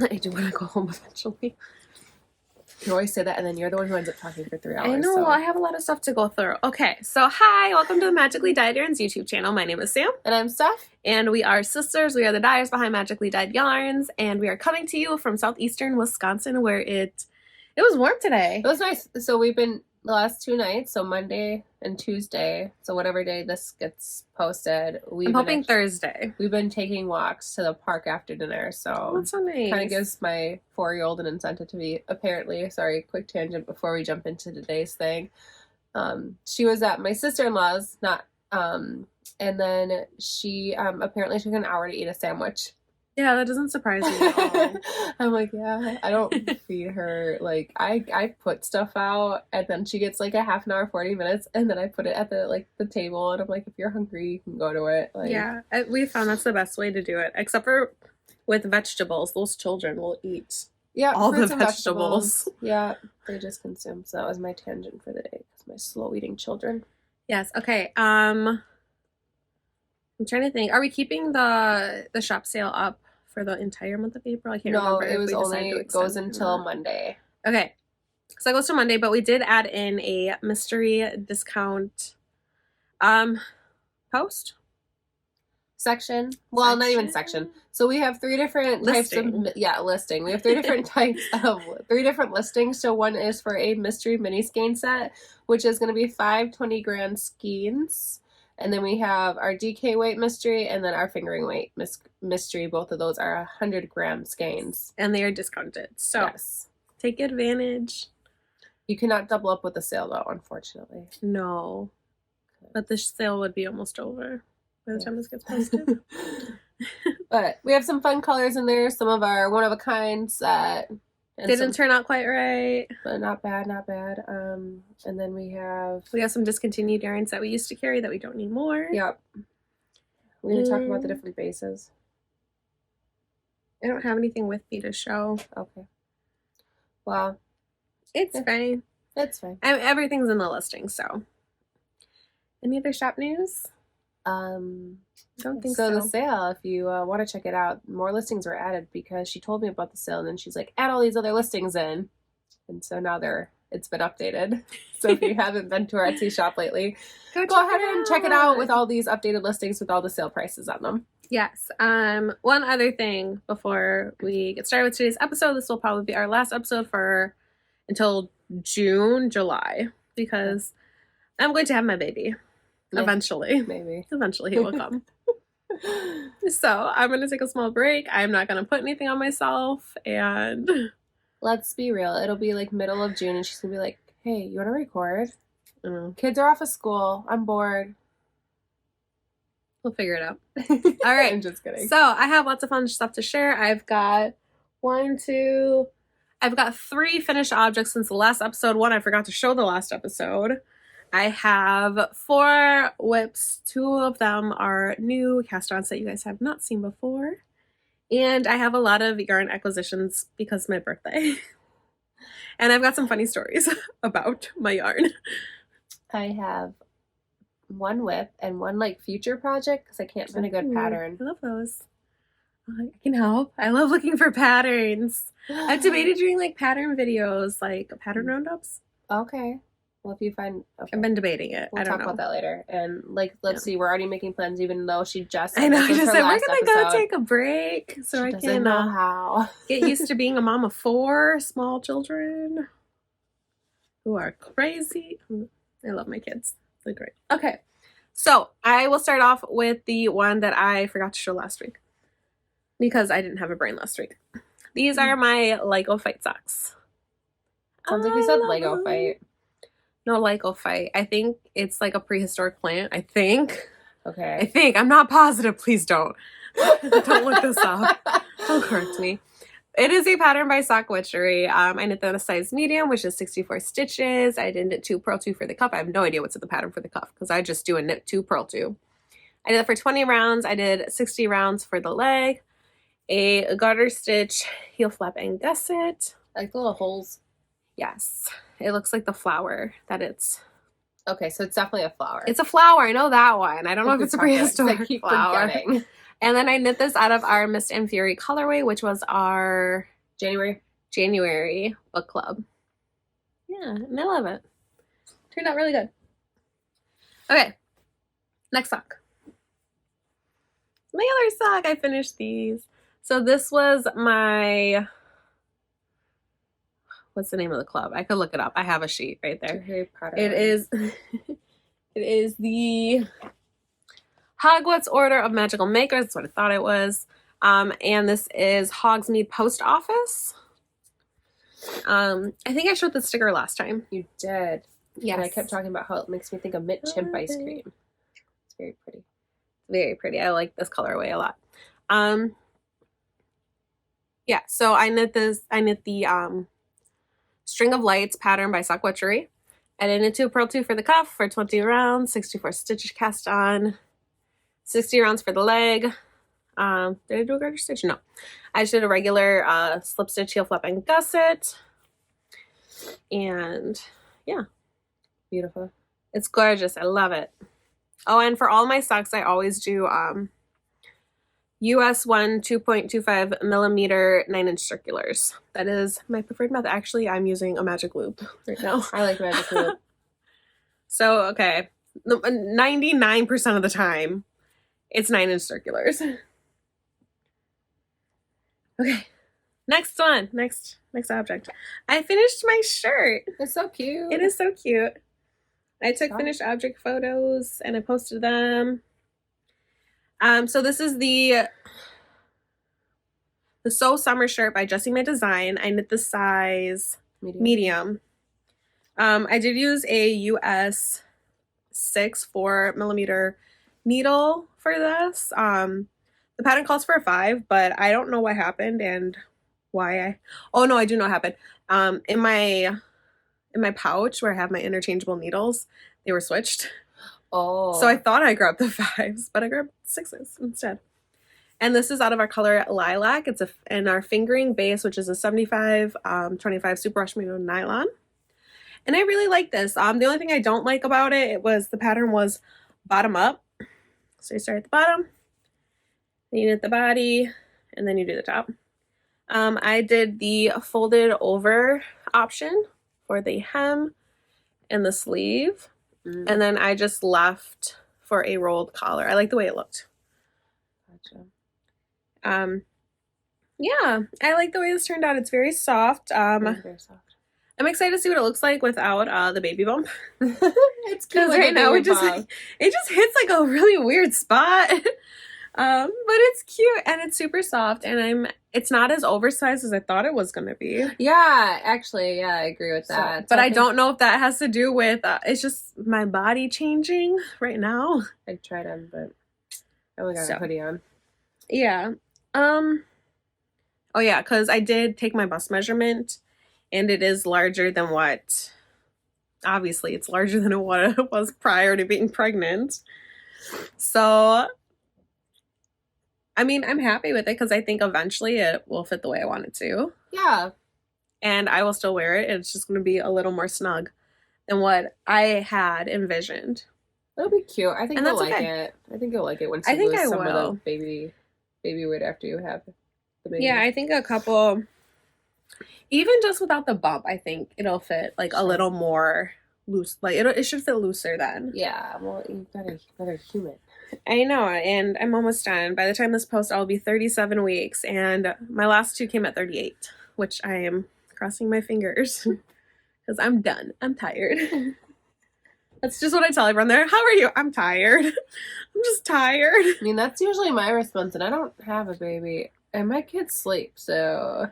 I do want to go home eventually. You always say that, and then you're the one who ends up talking for 3 hours. I know. So. I have a lot of stuff to go through. Okay, so hi. Welcome to the Magically Dyed Yarns YouTube channel. My name is Sam. And I'm Steph. And we are sisters. We are the dyers behind Magically Dyed Yarns. And we are coming to you from southeastern Wisconsin, where it was warm today. It was nice. So we've been the last 2 nights, so Monday and Tuesday, so whatever day this gets posted. I'm hoping Thursday. We've been taking walks to the park after dinner, so that's so nice. Kind of gives my 4-year-old an incentive to be, apparently, sorry, quick tangent before we jump into today's thing. She was at my sister-in-law's, and then she apparently took an hour to eat a sandwich. Yeah, that doesn't surprise me at all. I'm like, yeah, I don't feed her. Like, I put stuff out, and then she gets like a half an hour, 40 minutes, and then I put it at the table, and I'm like, if you're hungry, you can go to it. Like, yeah, we found that's the best way to do it, except for with vegetables. Those children will eat all the vegetables. Yeah, they just consume. So that was my tangent for the day, because my slow-eating children. Yes, okay. I'm trying to think. Are we keeping the shop sale up for the entire month of April? I can't remember. No, it goes until Monday. Okay. So it goes to Monday, but we did add in a mystery discount post section. Well, not even section. So we have 3 different types of listing. We have 3 different types of 3 different listings. So one is for a mystery mini skein set, which is going to be 5 20-gram skeins. And then we have our DK weight mystery and then our fingering weight mystery. Both of those are 100-gram skeins. And they are discounted. So yes, take advantage. You cannot double up with the sale, though, unfortunately. No. But the sale would be almost over by the time this gets posted. But we have some fun colors in there. Some of our one-of-a-kinds that didn't turn out quite right. But not bad, not bad. And then we have some discontinued yarns that we used to carry that we don't need more. Yep. We're going to talk about the different bases. I don't have anything with me to show. Okay. Well. It's fine. It's fine. Everything's in the listing, so. Any other shop news? Don't think so. The sale, if you want to check it out, more listings were added because she told me about the sale and then she's like, add all these other listings in. And so now it's been updated. So if you haven't been to our Etsy shop lately, go ahead and check it out with all these updated listings with all the sale prices on them. Yes. One other thing before we get started with today's episode, this will probably be our last episode until July, because I'm going to have my baby. Eventually. Maybe. Eventually he will come. So I'm going to take a small break. I'm not going to put anything on myself. And let's be real. It'll be like middle of June and she's going to be like, hey, you want to record? Kids are off of school. I'm bored. We'll figure it out. All right. I'm just kidding. So I have lots of fun stuff to share. I've got 3 finished objects since the last episode. One I forgot to show the last episode. I have 4 whips. 2 of them are new cast-ons that you guys have not seen before. And I have a lot of yarn acquisitions because it's my birthday. And I've got some funny stories about my yarn. I have 1 whip and 1 future project because I can't find a good pattern. I love those. I can help. I love looking for patterns. I've debated doing pattern videos, pattern roundups. Okay. Well, if you find... Okay. I've been debating it. We'll talk about that later. And, let's see, we're already making plans, even though she just... I know, I just said, we're going to go take a break so I can know how. get used to being a mom of 4 small children who are crazy. I love my kids. They're great. Okay, so I will start off with the one that I forgot to show last week because I didn't have a brain last week. These are my Lycophyte socks. Sounds like you said Lycophyte. No, Lycophyte. I think it's a prehistoric plant. I think. Okay. I'm not positive. Please don't. Don't look this up. Don't correct me. It is a pattern by Sock Witchery. I knit that a size medium, which is 64 stitches. I did knit 2, purl 2 for the cuff. I have no idea what's in the pattern for the cuff because I just do a knit 2, purl 2. I did that for 20 rounds. I did 60 rounds for the leg. A garter stitch, heel flap and gusset. Like the little holes. Yes. It looks like the flower that it's... Okay, so it's definitely a flower. It's a flower. I know that one. I don't know if it's a prehistoric I keep flower. Forgetting. And then I knit this out of our Mist and Fury colorway, which was our January book club. Yeah, and I love it. Turned out really good. Okay, next sock. My other sock, I finished these. So this was my, what's the name of the club? I could look it up. I have a sheet right there. Harry Potter. It is, it is the Hogwarts Order of Magical Makers. That's what I thought it was. And this is Hogsmeade Post Office. I think I showed the sticker last time. You did. Yes. And I kept talking about how it makes me think of mint chimp ice cream. It's very pretty. Very pretty. I like this colorway a lot. Yeah, so I knit the String of Lights pattern by Sock Witchery. I did knit 2 purl 2 for the cuff for 20 rounds, 64 stitches cast on, 60 rounds for the leg. Did I do a garter stitch? No. I just did a regular slip stitch, heel flap, and gusset. And yeah. Beautiful. It's gorgeous. I love it. Oh, and for all my socks, I always do US 1 2.25 millimeter 9-inch circulars. That is my preferred method. Actually, I'm using a magic loop right now. I like magic loop. So, okay. 99% of the time, it's 9-inch circulars. Okay. Next one. Next object. I finished my shirt. It's so cute. It is so cute. I took finished object photos and I posted them. So this is the So Summer shirt by Jessie May Design. I knit the size medium. I did use a US 6 4mm needle for this. The pattern calls for a 5, but I don't know what happened and why oh no, I do know what happened. In my pouch where I have my interchangeable needles, they were switched. Oh. So I thought I grabbed the 5s, but I grabbed 6s instead. And this is out of our color Lilac. It's in our fingering base, which is a 75 25 super wash merino nylon. And I really like this. The only thing I don't like about it was the pattern was bottom up. So you start at the bottom, then you knit the body, and then you do the top. I did the folded over option for the hem and the sleeve. And then I just left for a rolled collar. I like the way it looked. Gotcha. Yeah, I like the way this turned out. It's very soft. Very soft. I'm excited to see what it looks like without the baby bump. It's cute. Because right now it just hits like a really weird spot. But it's cute and it's super soft and it's not as oversized as I thought it was gonna be. Yeah, actually, yeah, I agree with that. But I don't know if that has to do with it's just my body changing right now. I tried on, but I only got a hoodie on. Yeah. Oh yeah, because I did take my bust measurement and it is larger than what obviously it's larger than what it was prior to being pregnant. So I mean, I'm happy with it because I think eventually it will fit the way I want it to. Yeah. And I will still wear it. It's just going to be a little more snug than what I had envisioned. It'll be cute. I think you'll like it. I think you'll like it once you lose some of the baby weight after you have the baby. Yeah, I think a couple, even just without the bump, I think it'll fit like a little more loose. Like it should fit looser then. Yeah, well, you better human. I know, and I'm almost done. By the time this posts, I'll be 37 weeks, and my last 2 came at 38, which I am crossing my fingers because I'm done. I'm tired. That's just what I tell everyone there. How are you? I'm tired. I'm just tired. I mean, that's usually my response, and I don't have a baby, and my kids sleep, so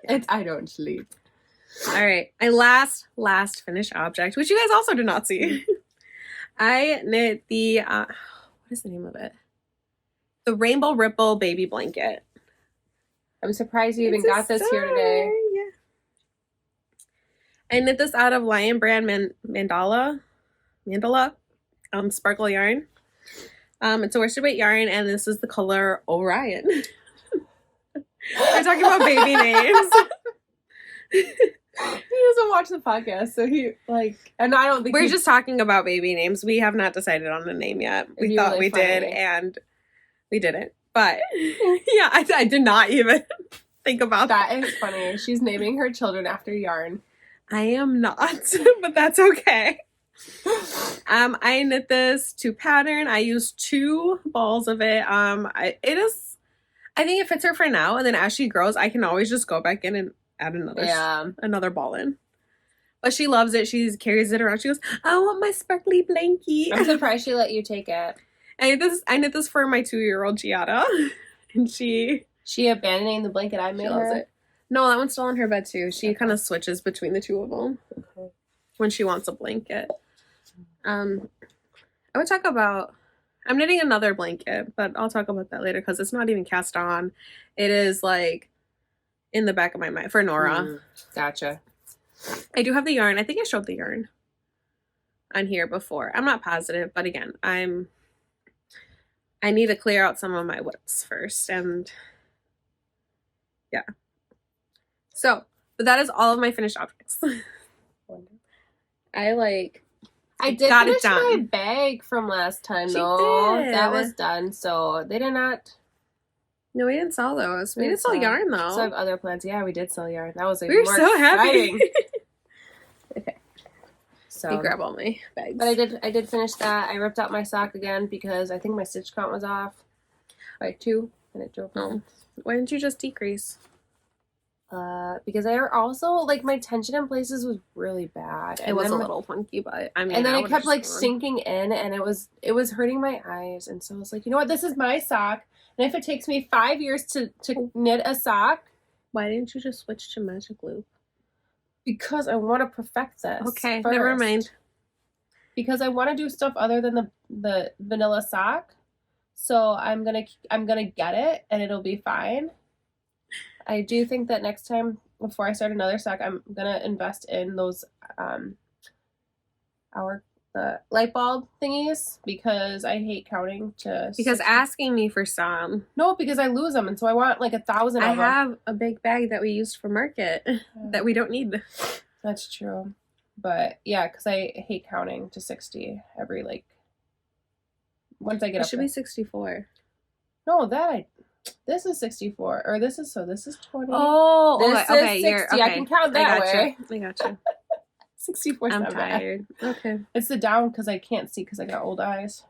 I don't sleep. All right, my last finished object, which you guys also did not see. I knit the, what is the name of it? The Rainbow Ripple Baby Blanket. I'm surprised you even got this here today. Yeah. I knit this out of Lion Brand Mandala sparkle yarn. It's a worsted weight yarn, and this is the color Orion. We're talking about baby names. He doesn't watch the podcast, so and I don't think we're just talking about baby names. We have not decided on a name yet. We thought we did, and We didn't. But yeah, I did not even think about that. That is funny. She's naming her children after yarn. I am not, but that's okay. I knit this to pattern. I used 2 balls of it. I think it fits her for now, and then as she grows, I can always just go back in and add another ball in. But she loves it. She carries it around. She goes, I want my sparkly blankie. I'm surprised she let you take it. I knit this for my 2-year-old Giada, and she abandoning the blanket I made her. It. No, that one's still on her bed too. She kind of switches between the 2 of them when she wants a blanket. I would talk about. I'm knitting another blanket, but I'll talk about that later because it's not even cast on. It is like in the back of my mind for Nora. Gotcha. I do have the yarn. I think I showed the yarn on here before. I'm not positive, but again, I need to clear out some of my whips first, and yeah. So, but that is all of my finished objects. I did finish my bag from last time, though. Did. That was done, so they did not. No, we didn't sell those. We didn't sell yarn, though. So I have other plans. Yeah, we did sell yarn. That was we were so happy. Okay. So I grab all my bags. But I did finish that. I ripped out my sock again because I think my stitch count was off by 2, and it drove me. Why didn't you just decrease? Because I also, like, my tension in places was really bad. It was a little funky, but I mean, and then it kept like sinking in, and it was hurting my eyes, and so I was like, you know what, this is my sock, and if it takes me 5 years to knit a sock, why didn't you just switch to magic loop? Because I want to perfect this. Okay, first. never mind. Because I want to do stuff other than the vanilla sock, so I'm gonna get it, and it'll be fine. I do think that next time, before I start another sock, I'm gonna invest in those the light bulb thingies, because I hate counting because asking me for some. No, because I lose them, and so I want like 1,000 of them. I have a big bag that we used for market that we don't need. That's true, but yeah, because I hate counting to 60 every once I get up. It should be 64. No, this is 64, or this is 20. Oh, this okay, is 60. I can count that way. I gotcha. 64 is I'm not tired. Bad. Okay. It's the down because I can't see because I got old eyes.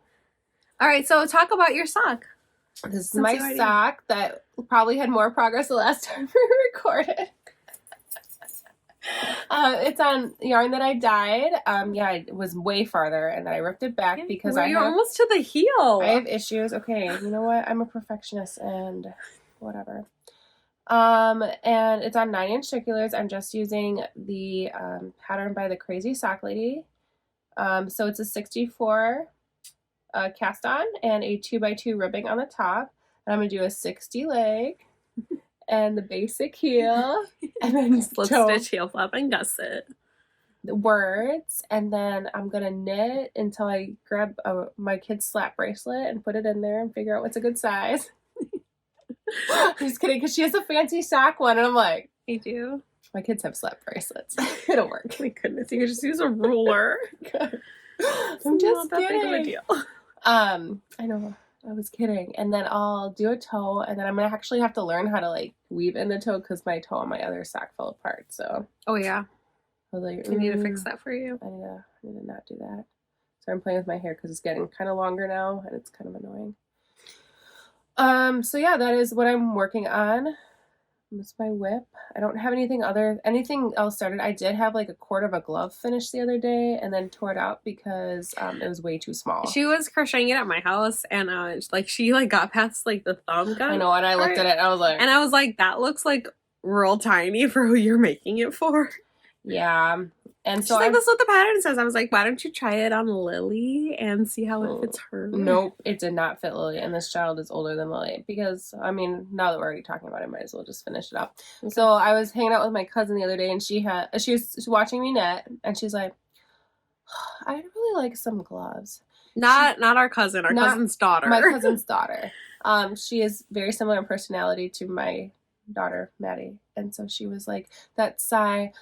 All right, so talk about your sock. This is my sock that probably had more progress the last time we recorded. It's on yarn that I dyed. Yeah, it was way farther, and then I ripped it back because you're almost to the heel. I have issues. Okay, you know what? I'm a perfectionist, and whatever. And it's on 9-inch circulars. I'm just using the pattern by the Crazy Sock Lady. So it's a 64 cast on and a 2x2 ribbing on the top. And I'm gonna do a 60 leg. And the basic heel, and then split stitch, heel flap, and gusset. The words, and then I'm gonna knit until I grab my kid's slap bracelet and put it in there and figure out what's a good size. I'm just kidding, because she has a fancy sock one, and I'm like, I do. My kids have slap bracelets. It'll work. My goodness, you can just use a ruler. I'm just kidding. Big of a deal. I know. I was kidding. And then I'll do a toe, and then I'm going to actually have to learn how to, like, weave in the toe because my toe on my other sock fell apart, so. Oh, yeah. I was like, I need to fix that for you. I need to not do that. So I'm playing with my hair because it's getting kind of longer now, and it's kind of annoying. So yeah, that is what I'm working on. That's my whip. I don't have anything else started. I did have like a quart of a glove finished the other day and then tore it out because it was way too small. She was crocheting it at my house, and she got past like the thumb gun. I know, and I looked at it and I was like, that looks like real tiny for who you're making it for. Yeah. And so she's like, that's what the pattern says. I was like, why don't you try it on Lily and see how it fits her? Nope, it did not fit Lily, and this child is older than Lily because, I mean, now that we're already talking about it, I might as well just finish it up. Okay. So I was hanging out with my cousin the other day, and she was watching me knit, and she's like, I'd really like some gloves. Not our cousin, our cousin's daughter. My cousin's daughter. She is very similar in personality to my daughter, Maddie, and so she was like, that sigh,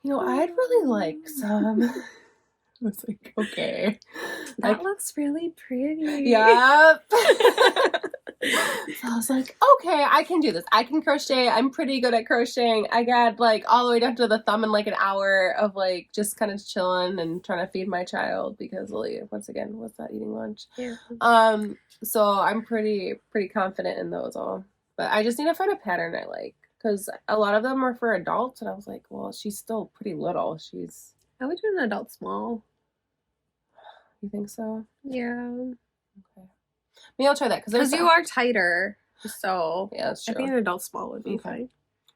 I'd really like some. I was like, okay. That looks really pretty. Yep. So I was like, okay, I can do this. I can crochet. I'm pretty good at crocheting. I got like all the way down to the thumb in like an hour of like just kind of chilling and trying to feed my child because Lily, once again, was not eating lunch. Yeah. So I'm pretty confident in those all. But I just need to find a pattern I like because a lot of them are for adults, and I was like, well, she's still pretty little. I would do an adult small. You think so? Yeah. Okay. Maybe I'll try that because you are tighter. So yeah, that's true. I think an adult small would be fine.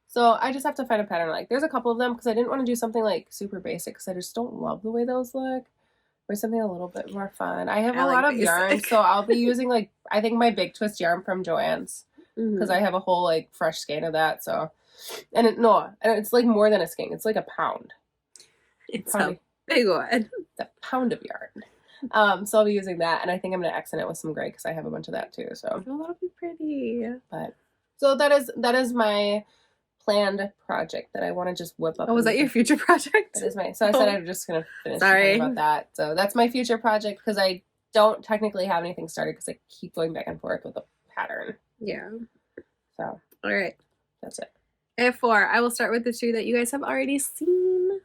So I just have to find a pattern. Like, there's a couple of them because I didn't want to do something like super basic because I just don't love the way those look. Or something a little bit more fun. I have a lot of yarn, so I'll be using like I think my big twist yarn from Joann's because I have a whole like fresh skein of that. So, and it's like more than a skein. It's like a pound. It's a big one. A pound of yarn. So I'll be using that, and I think I'm gonna accent it with some gray because I have a bunch of that too. So that'll be pretty. But so that is my planned project that I want to just whip up. Oh, was that your future project? That is my. So I said I'm just gonna finish talking about that. So that's my future project because I don't technically have anything started because I keep going back and forth with the pattern. Yeah. So all right, that's it. I have 4. I will start with the 2 that you guys have already seen.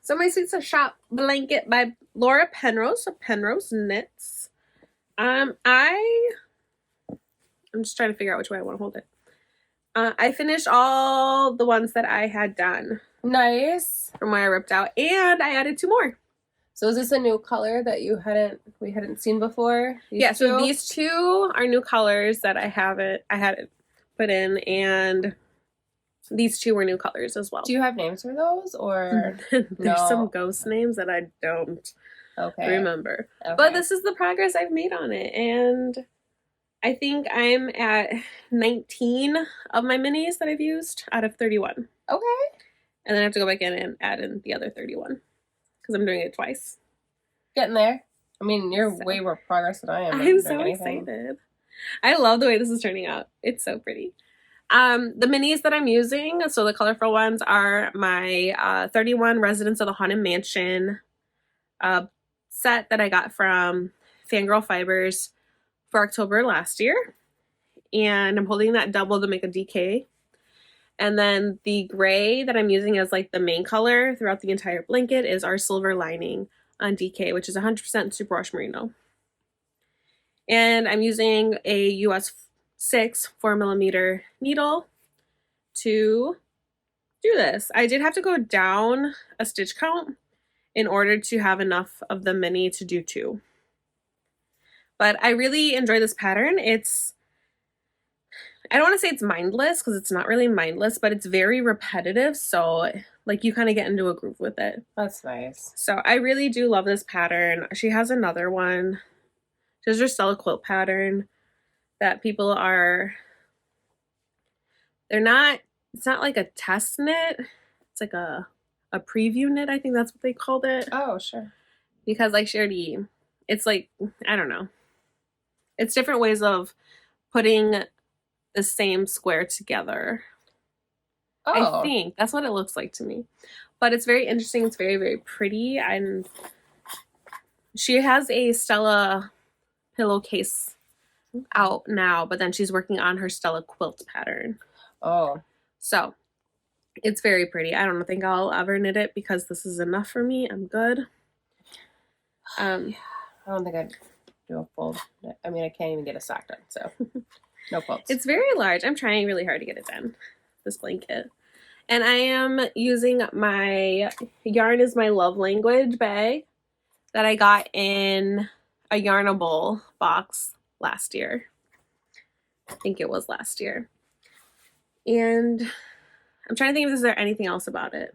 So my Suits of Shop blanket by Laura Penrose of Penrose Knits. I'm just trying to figure out which way I want to hold it. I finished all the ones that I had done. Nice. From where I ripped out, and I added 2 more. So is this a new color that we hadn't seen before? So these 2 are new colors that I hadn't put in, and these 2 were new colors as well. Do you have names for those, or there's some ghost names that I don't remember. Okay. But this is the progress I've made on it, and I think I'm at 19 of my minis that I've used out of 31. Okay. And then I have to go back in and add in the other 31 because I'm doing it twice. Getting there. I mean, you're way more progress than I am. I'm so excited. I love the way this is turning out. It's so pretty. The minis that I'm using, so the colorful ones, are my 31 Residents of the Haunted Mansion set that I got from Fangirl Fibers for October last year. And I'm holding that double to make a DK. And then the gray that I'm using as like the main color throughout the entire blanket is our Silver Lining on DK, which is 100% Superwash Merino. And I'm using a US 6 4mm needle to do this. I did have to go down a stitch count in order to have enough of the mini to do 2. But I really enjoy this pattern. I don't want to say it's mindless because it's not really mindless, but it's very repetitive. So like you kind of get into a groove with it. That's nice. So I really do love this pattern. She has another one. There's her Stella quilt pattern that people are, it's not like a test knit. It's like a preview knit. I think that's what they called it. Oh, sure. Because like she already, it's like, I don't know. It's different ways of putting the same square together. Oh. I think that's what it looks like to me. But it's very interesting. It's very, very pretty. And she has a Stella pillowcase out now, but then she's working on her Stella quilt pattern. Oh. So it's very pretty. I don't think I'll ever knit it because this is enough for me. I'm good. I don't think I'd do a full knit. I mean, I can't even get a sock done, so no quilts. It's very large. I'm trying really hard to get it done, this blanket. And I am using my Yarn is My Love Language bag that I got in a Yarnable box last year. I think it was last year. And I'm trying to think if there's anything else about it.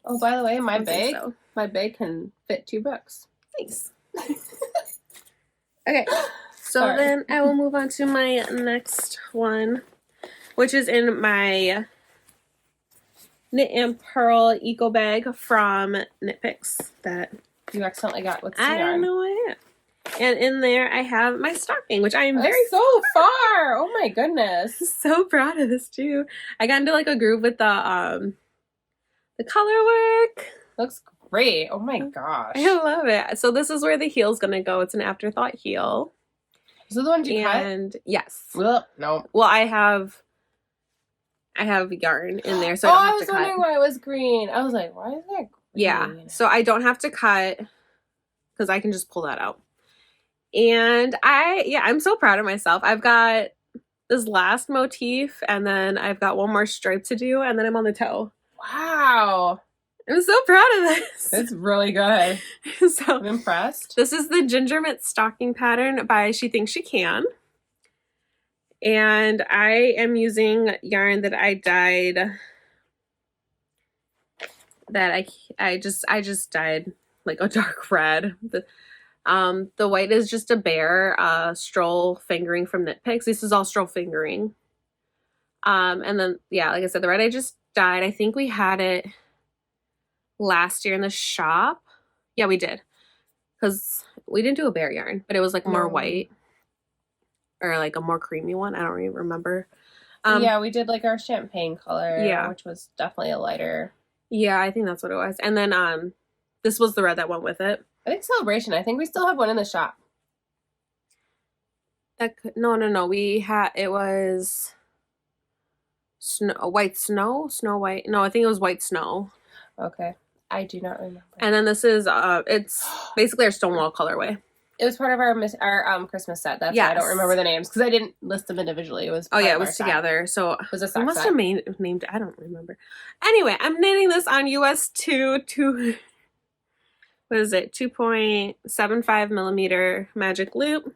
Oh, by the way, my bag can fit 2 books. Nice. Okay, so then I will move on to my next one, which is in my Knit and Purl Eco Bag from Knit Picks that you accidentally got with I don't know what. And in there I have my stocking, which I am so far. Oh my goodness. So proud of this too. I got into like a groove with the color work. Looks great. Oh my gosh. I love it. So this is where the heel's gonna go. It's an afterthought heel. Is it the ones you cut? And yes. Ugh, no. Well, I have yarn in there, so I I don't have to cut. was wondering why it was green. I was like, why is that green? Yeah, so I don't have to cut because I can just pull that out. And I'm so proud of myself. I've got this last motif, and then I've got one more stripe to do, and then I'm on the toe. Wow. I'm so proud of this. It's really good. So I'm impressed. This is the Ginger Mint Stocking pattern by She Thinks She Can. And I am using yarn that I dyed, that I just dyed like a dark red. The white is just a bare stroll fingering from Knit Picks. This is all stroll fingering. And then, yeah, like I said, the red I just dyed. I think we had it last year in the shop. Yeah, we did. Because we didn't do a bare yarn, but it was like more white. Or like a more creamy one. I don't even remember. Yeah, we did like our champagne color, yeah, which was definitely a lighter. Yeah, I think that's what it was. And then this was the red that went with it. I think Celebration. I think we still have one in the shop. No. It was white snow, snow white. No, I think it was white snow. Okay, I do not remember. And then this is it's basically our Stonewall colorway. It was part of our Christmas set. That's why I don't remember the names because I didn't list them individually. It was it was together. So it was a sock must set. have named. I don't remember. Anyway, I'm knitting this on US 2. What is it? 2.75 millimeter magic loop.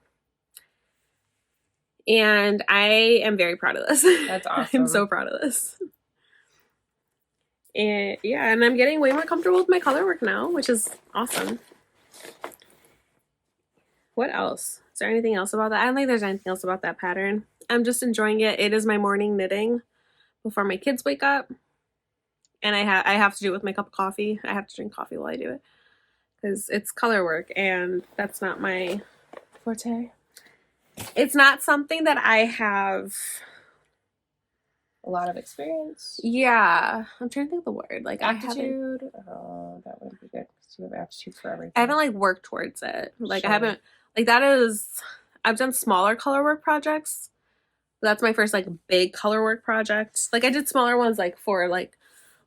And I am very proud of this. That's awesome. I'm so proud of this. And yeah, and I'm getting way more comfortable with my color work now, which is awesome. What else? Is there anything else about that? I don't think there's anything else about that pattern. I'm just enjoying it. It is my morning knitting before my kids wake up. And I have to do it with my cup of coffee. I have to drink coffee while I do it. Because it's color work, and that's not my forte. It's not something that I have a lot of experience. Yeah. I'm trying to think of the word. Like aptitude. Oh, that would be good because you have aptitude for everything. I haven't like worked towards it. Like I haven't like I've done smaller color work projects. That's my first like big color work project. Like I did smaller ones like for like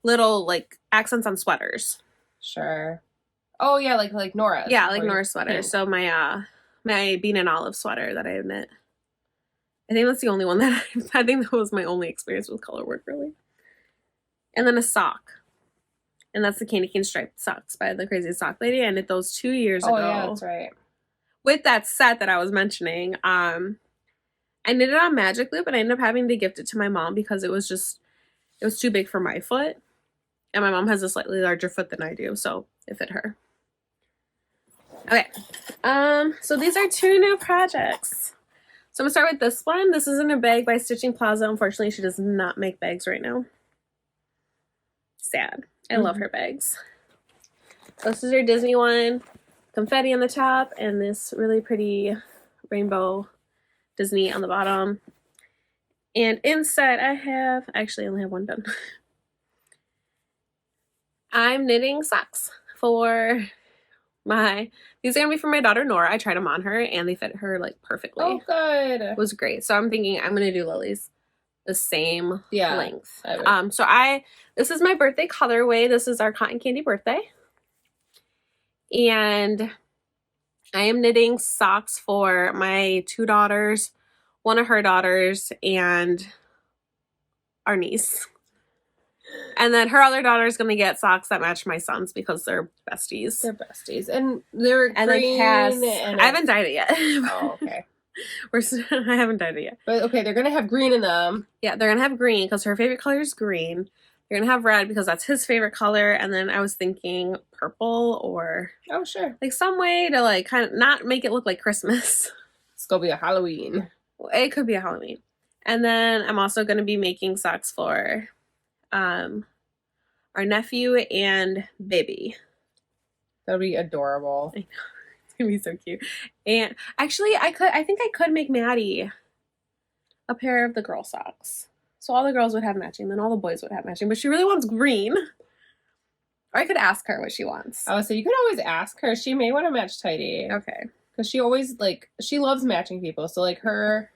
little like accents on sweaters. Sure. Oh yeah, like Nora's. Yeah, like Nora's sweater. So my bean and olive sweater that I knit. I think that's the only one that I think that was my only experience with color work really. And then a sock. And that's the Candy Cane Striped Socks by the Crazy Sock Lady. I knit those 2 years ago. Oh yeah, that's right. With that set that I was mentioning, I knit it on Magic Loop and I ended up having to gift it to my mom because it was too big for my foot. And my mom has a slightly larger foot than I do, so it fit her. Okay. So these are 2 new projects. So I'm going to start with this one. This is in a bag by Stitching Plaza. Unfortunately, she does not make bags right now. Sad. I love her bags. So this is her Disney one. Confetti on the top and this really pretty rainbow Disney on the bottom. And inside I actually only have one done. I'm knitting socks for these are going to be for my daughter Nora. I tried them on her and they fit her like perfectly. Oh, good. It was great. So I'm thinking I'm going to do Lily's the same length. This is my birthday colorway. This is our cotton candy birthday. And I am knitting socks for my 2 daughters, one of her daughters, and our niece. And then her other daughter is going to get socks that match my son's because they're besties. They're besties. And they're green. I haven't dyed it yet. Oh, okay. I haven't dyed it yet. But okay, they're going to have green in them. Yeah, they're going to have green because her favorite color is green. They're going to have red because that's his favorite color. And then I was thinking purple or... Oh, sure. Like some way to like kind of not make it look like Christmas. It's going to be a Halloween. It could be a Halloween. And then I'm also going to be making socks for our nephew and baby. That'll be adorable. I know. It's going to be so cute. And actually, I think I could make Maddie a pair of the girl socks. So all the girls would have matching, then all the boys would have matching. But she really wants green. Or I could ask her what she wants. Oh, so you could always ask her. She may want to match tidy. Okay. because she always, like, she loves matching people. So, like, it's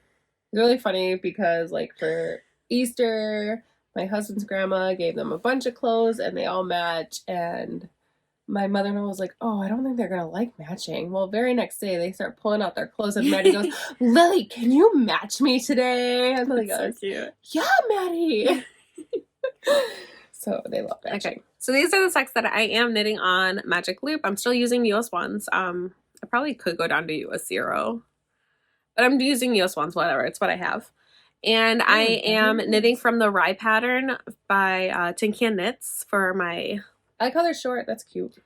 really funny because, like, for Easter, my husband's grandma gave them a bunch of clothes and they all match. And my mother-in-law was like, oh, I don't think they're going to like matching. Well, very next day, they start pulling out their clothes and Maddie goes, Lily, can you match me today? And Lily goes, so cute. Yeah, Maddie. So they love matching. Okay, so these are the socks that I am knitting on Magic Loop. I'm still using US ones. I probably could go down to US 0, but I'm using US ones, whatever. It's what I have. And I am knitting from the Rye pattern by Tin Can Knits for my... I like how they're short. That's cute.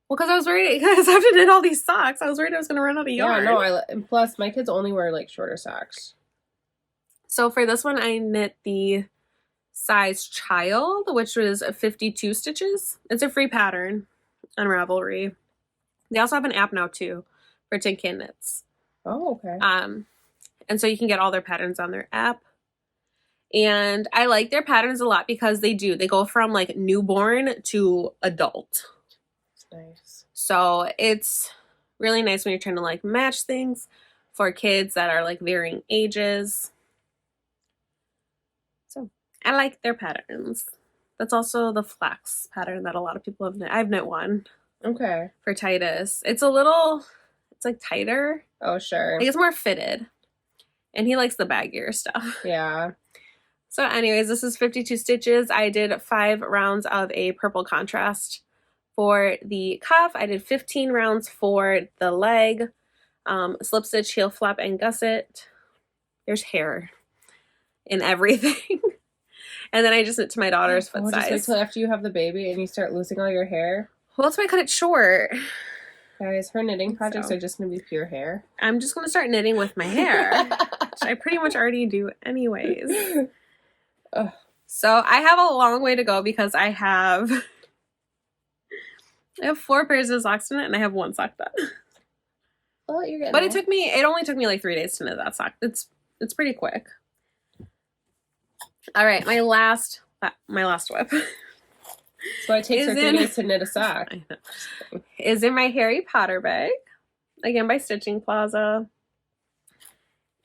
Well, because I was worried, because I have to knit all these socks. I was worried I was going to run out of yarn. Yeah, no, and plus my kids only wear, like, shorter socks. So for this one, I knit the size child, which was 52 stitches. It's a free pattern on Ravelry. They also have an app now too for Tin Can Knits. Oh, okay. And so you can get all their patterns on their app. And I like their patterns a lot because they go from like newborn to adult. That's nice. So it's really nice when you're trying to like match things for kids that are like varying ages. So I like their patterns. That's also the flax pattern that a lot of people have knit. I've knit one. Okay. For Titus. It's like tighter. Oh, sure. Like it's more fitted. And he likes the baggier stuff. Yeah. So anyways, this is 52 stitches. I did 5 rounds of a purple contrast for the cuff. I did 15 rounds for the leg, slip stitch, heel flap, and gusset. There's hair in everything. And then I just knit to my daughter's foot size. Just wait till after you have the baby and you start losing all your hair. Well, that's why I cut it short. Guys, her knitting projects are just going to be pure hair. I'm just going to start knitting with my hair, which I pretty much already do anyways. So I have a long way to go because I have 4 pairs of socks to knit and I have 1 sock done. Well, you're getting But it only took me like 3 days to knit that sock. It's pretty quick. All right, my last whip. So it takes her 3 days to knit a sock. I know. Is in my Harry Potter bag, again by Stitching Plaza.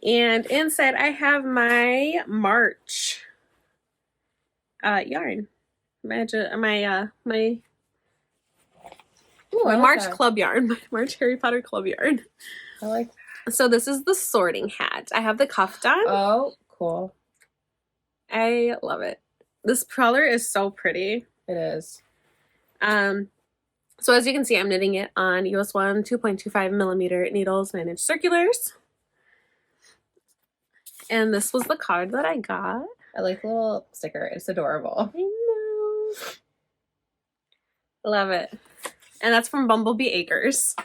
And inside I have my March yarn. My March that. club yarn. My March Harry Potter club yarn. I like that. So this is the sorting hat. I have the cuff done. Oh, cool. I love it. This color is so pretty. It is. So as you can see, I'm knitting it on US 1 2.25 millimeter needles, 9-inch circulars. And this was the card that I got. I like the little sticker. It's adorable. I know. Love it. And that's from Bumblebee Acres.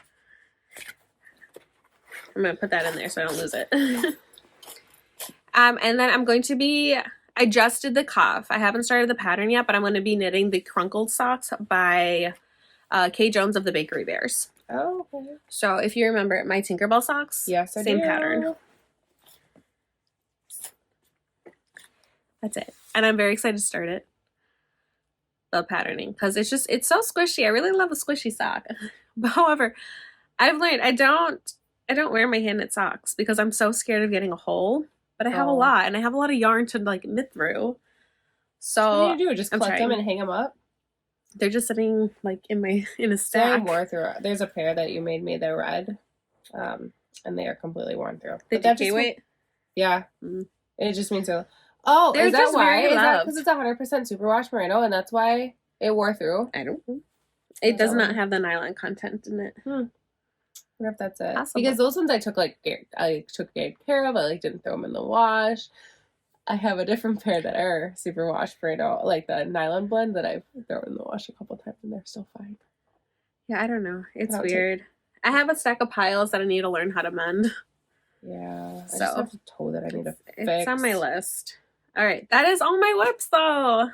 I'm going to put that in there so I don't lose it. And then I'm going to be... I just did the cuff. I haven't started the pattern yet, but I'm going to be knitting the Crunkled Socks by Kay Jones of the Bakery Bears. Oh, okay. So if you remember my Tinkerbell socks, yes, I same do. pattern. That's it. And I'm very excited to start it. The patterning, because it's so squishy. I really love a squishy sock. But however, I've learned I don't wear my hand knit socks because I'm so scared of getting a hole. But I have a lot, and I have a lot of yarn to like knit through. So what do you do? Just collect them and hang them up? They're just sitting like in a stack. They wore through. There's a pair that you made me. They're red, and they are completely worn through. They decay weight. Yeah, It just means they're. Oh, they're is that why? Is that loved. because it's 100% superwash merino, and that's why it wore through? I don't know. It does not have the nylon content in it. I wonder if that's it. Possible. Because those ones I took good care of. I didn't throw them in the wash. I have a different pair that are super wash merino, like the nylon blend that I've thrown in the wash a couple times, and they're still fine. Yeah, I don't know. It's weird. I have a stack of piles that I need to learn how to mend. Yeah, I so just have a toe that I need to fix. It's on my list. All right, that is all my whips though.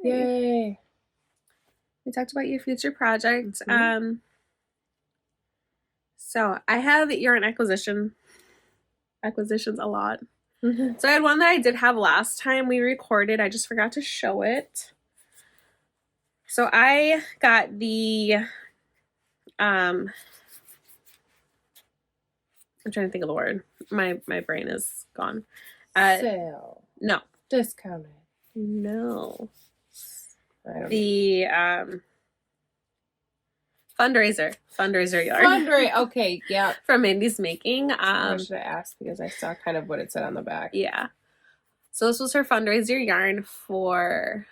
Yay! We talked about your future projects. So I have yarn acquisitions a lot. So I had one that I did have last time we recorded. I just forgot to show it. So I got the I'm trying to think of the word. My brain is gone. Sale. No. Discounted. No. I don't know. The fundraiser yarn. Okay, yeah. From Mandy's Making. I should have asked because I saw kind of what it said on the back. Yeah. So this was her fundraiser yarn for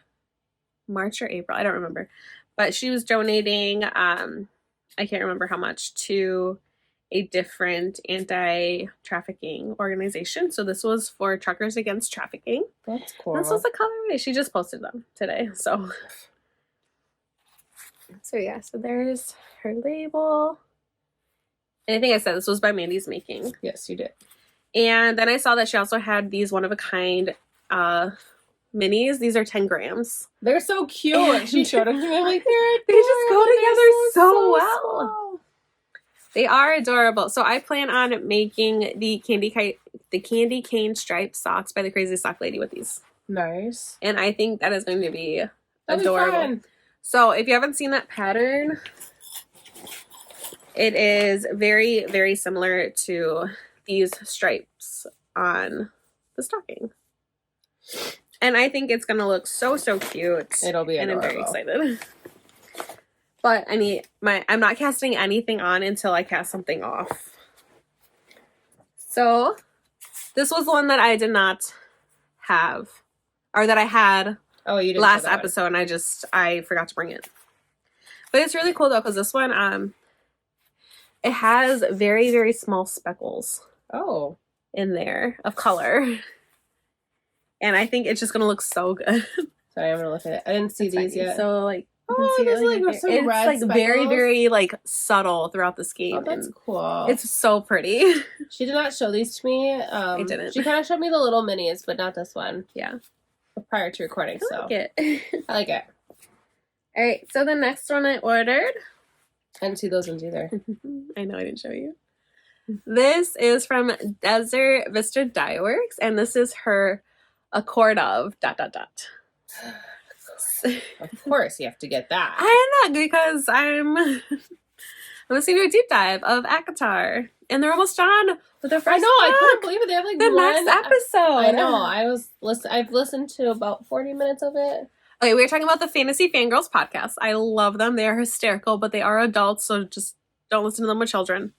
March or April. I don't remember. But she was donating, I can't remember how much, to a different anti-trafficking organization. So this was for Truckers Against Trafficking. That's cool. This was the colorway. She just posted them today. So yeah, so there's her label. And I think I said this was by Mandy's Making. Yes, you did. And then I saw that she also had these one-of-a-kind minis. These are 10 grams. They're so cute. And she showed them to me. I'm like, they just go together so well. Small. They are adorable. So I plan on making the candy cane striped socks by the Crazy Sock Lady with these. Nice. And I think that is going to be adorable. So if you haven't seen that pattern, it is very, very similar to these stripes on the stocking. And I think it's going to look so, so cute. It'll be adorable. And I'm very excited. But I mean, I'm not casting anything on until I cast something off. So this was one that I did not have, or that I had last episode, and I forgot to bring it. But it's really cool though, because this one, it has very, very small speckles. Oh. In there of color. And I think it's just gonna look so good. Sorry, I'm gonna look at it. I didn't see these yet. So like, there's like some it's red like speckles. very, very like subtle throughout the scheme. Oh, that's cool. It's so pretty. She did not show these to me. I didn't. She kind of showed me the little minis, but not this one. Yeah. Prior to recording, I like it. I like it. All right, so the next one I ordered. I didn't see those ones either. I know I didn't show you. This is from Desert Vista Dye Works, and this is her Accord of ... Of course, you have to get that. I know, because I'm listening to a deep dive of ACOTAR, and they're almost done with their first. I know, I couldn't believe it. They have like the next episode. I know. I've listened to about 40 minutes of it. Okay, we were talking about the Fantasy Fangirls podcast. I love them. They are hysterical, but they are adults, so just don't listen to them with children.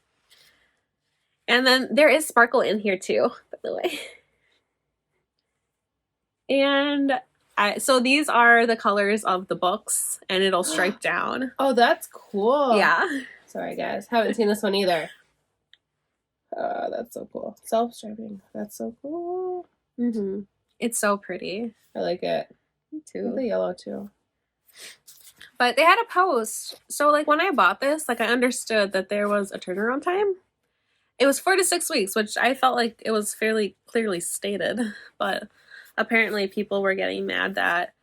And then there is sparkle in here too, by the way. And so these are the colors of the books, and it'll stripe down. Oh, that's cool. Yeah. Sorry, guys. Haven't seen this one either. That's so cool. Self-striping. That's so cool. Mm-hmm. It's so pretty. I like it. Me too. I like the yellow too. But they had a post. So like when I bought this, like I understood that there was a turnaround time. It was 4 to 6 weeks, which I felt like it was fairly clearly stated. But apparently people were getting mad that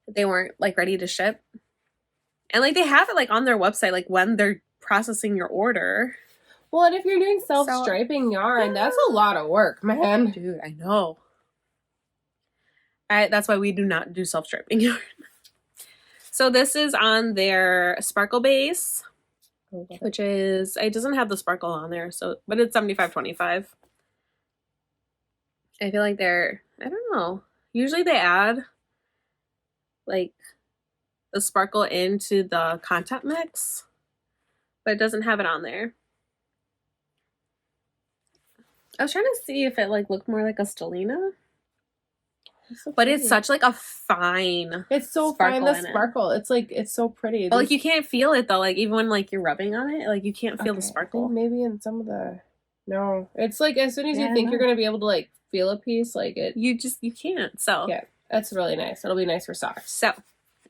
they weren't like ready to ship. And like they have it like on their website, like when they're processing your order. Well, and if you're doing self-striping yarn, that's a lot of work, man. Dude, I know. That's why we do not do self-striping yarn. So this is on their sparkle base, which is, it doesn't have the sparkle on there, so, but it's $75.25. I feel like they're, I don't know. Usually they add like the sparkle into the content mix, but it doesn't have it on there. I was trying to see if it like looked more like a Stellina. So but it's such like a fine. It's so fine. The sparkle. It's like it's so pretty. But like you can't feel it though. Like even when like you're rubbing on it, like you can't feel the sparkle. Maybe in some of the. No, it's like as soon as you think you're gonna be able to like feel a piece, like it. You can't. So yeah, that's really nice. It'll be nice for socks. So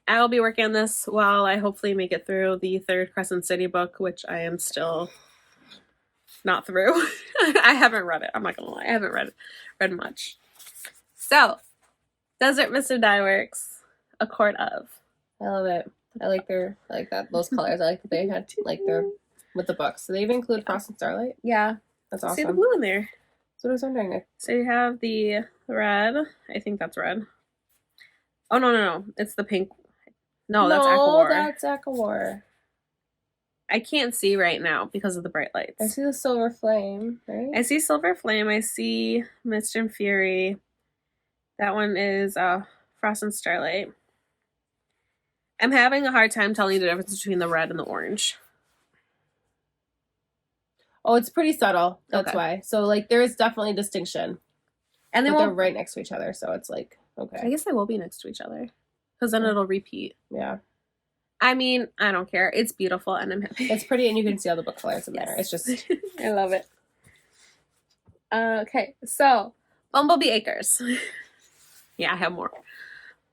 I'll be working on this while I hopefully make it through the third Crescent City book, which I am still not through. I haven't read it. I'm not gonna lie. I haven't read much. So. Desert Vista Dye Works, Accord of. I love it. I like that those colors. I like that they had like they're with the books. Do they even include Frost and Starlight? Yeah. That's awesome. See the blue in there. That's what I was wondering. So you have the red. I think that's red. Oh no. It's the pink. No, that's Aquawar. That's Aquawar. I can't see right now because of the bright lights. I see the Silver Flame, right? I see Silver Flame. I see Mist and Fury. That one is Frost and Starlight. I'm having a hard time telling the difference between the red and the orange. Oh, it's pretty subtle. That's Okay. why. So, like, there is definitely distinction. And they're right next to each other, so it's like, okay. I guess they will be next to each other. Because then it'll repeat. Yeah. I mean, I don't care. It's beautiful and I'm happy. It's pretty and you can see all the book colors in there. It's just... I love it. Okay, so Bumblebee Acres. Yeah, I have more.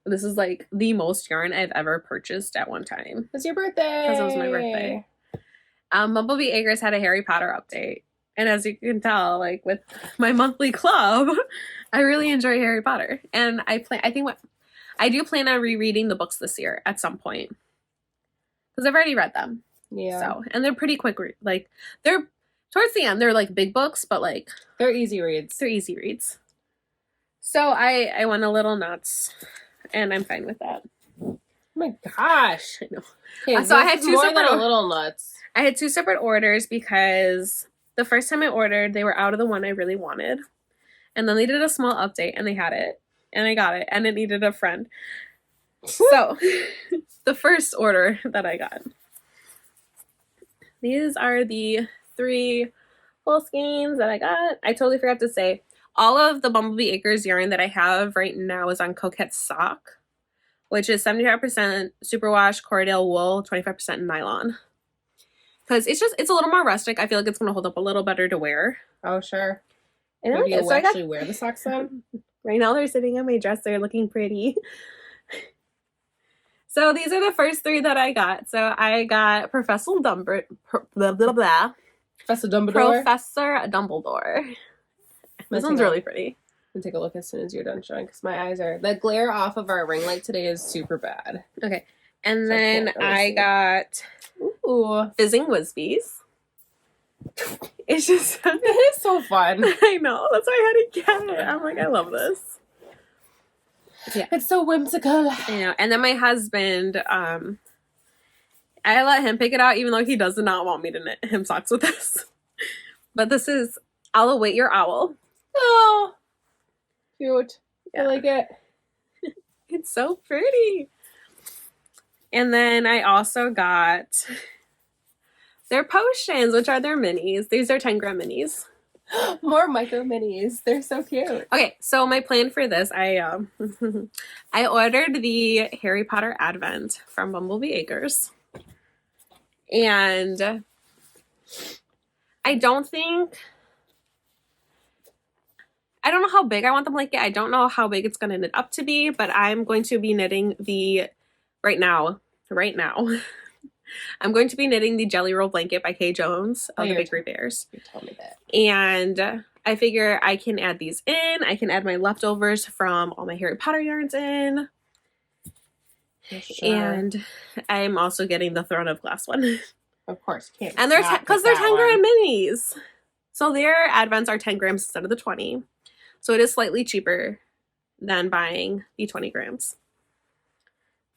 This is like the most yarn I've ever purchased at one time. It's your birthday. Because it was my birthday. Bumblebee Acres had a Harry Potter update. And as you can tell, like with my monthly club, I really enjoy Harry Potter. And I do plan on rereading the books this year at some point. Because I've already read them. Yeah. So, and they're pretty quick. Like, they're towards the end, they're like big books, but like they're easy reads. They're easy reads. So I went a little nuts, and I'm fine with that. Oh my gosh! I know. Okay, So I had two separate a little nuts. I had two separate orders because the first time I ordered, they were out of the one I really wanted, and then they did a small update, and they had it, and I got it, and it needed a friend. So the first order that I got. These are the 3 full skeins that I got. I totally forgot to say, all of the Bumblebee Acres yarn that I have right now is on Crunkled Socks, which is 75% superwash Cordell wool, 25% nylon. Because it's a little more rustic. I feel like it's going to hold up a little better to wear. Oh, sure. And Maybe you actually wear the socks then? Right now they're sitting on my dresser looking pretty. So these are the first 3 that I got. So I got Professor Dumbledore. Professor Dumbledore. Professor Dumbledore. This one's really pretty. I'm gonna take a look as soon as you're done showing because my eyes are... The glare off of our ring light today is super bad. Okay. And then I got Fizzing Whizbees. It's just... It is so fun. I know. That's why I had to get it. I'm like, I love this. Yeah. It's so whimsical. I know. And then my husband, I let him pick it out even though he does not want me to knit him socks with this. But this is I'll Await Your Owl. Oh, cute. Yeah. I like it. It's so pretty. And then I also got their potions, which are their minis. These are 10-gram minis. More micro minis. They're so cute. Okay, so my plan for this, I ordered the Harry Potter Advent from Bumblebee Acres. And I don't know how big I want them to get. I don't know how big it's going to knit up to be, but I'm going to be knitting right now, I'm going to be knitting the Jelly Roll Blanket by Kay Jones of the Bakery Bears. You told me that. And I figure I can add these in. I can add my leftovers from all my Harry Potter yarns in. Sure. And I'm also getting the Throne of Glass one. Of course. Can't and they're 10-gram minis. So their Advents are 10 grams instead of the 20. So it is slightly cheaper than buying the 20 grams.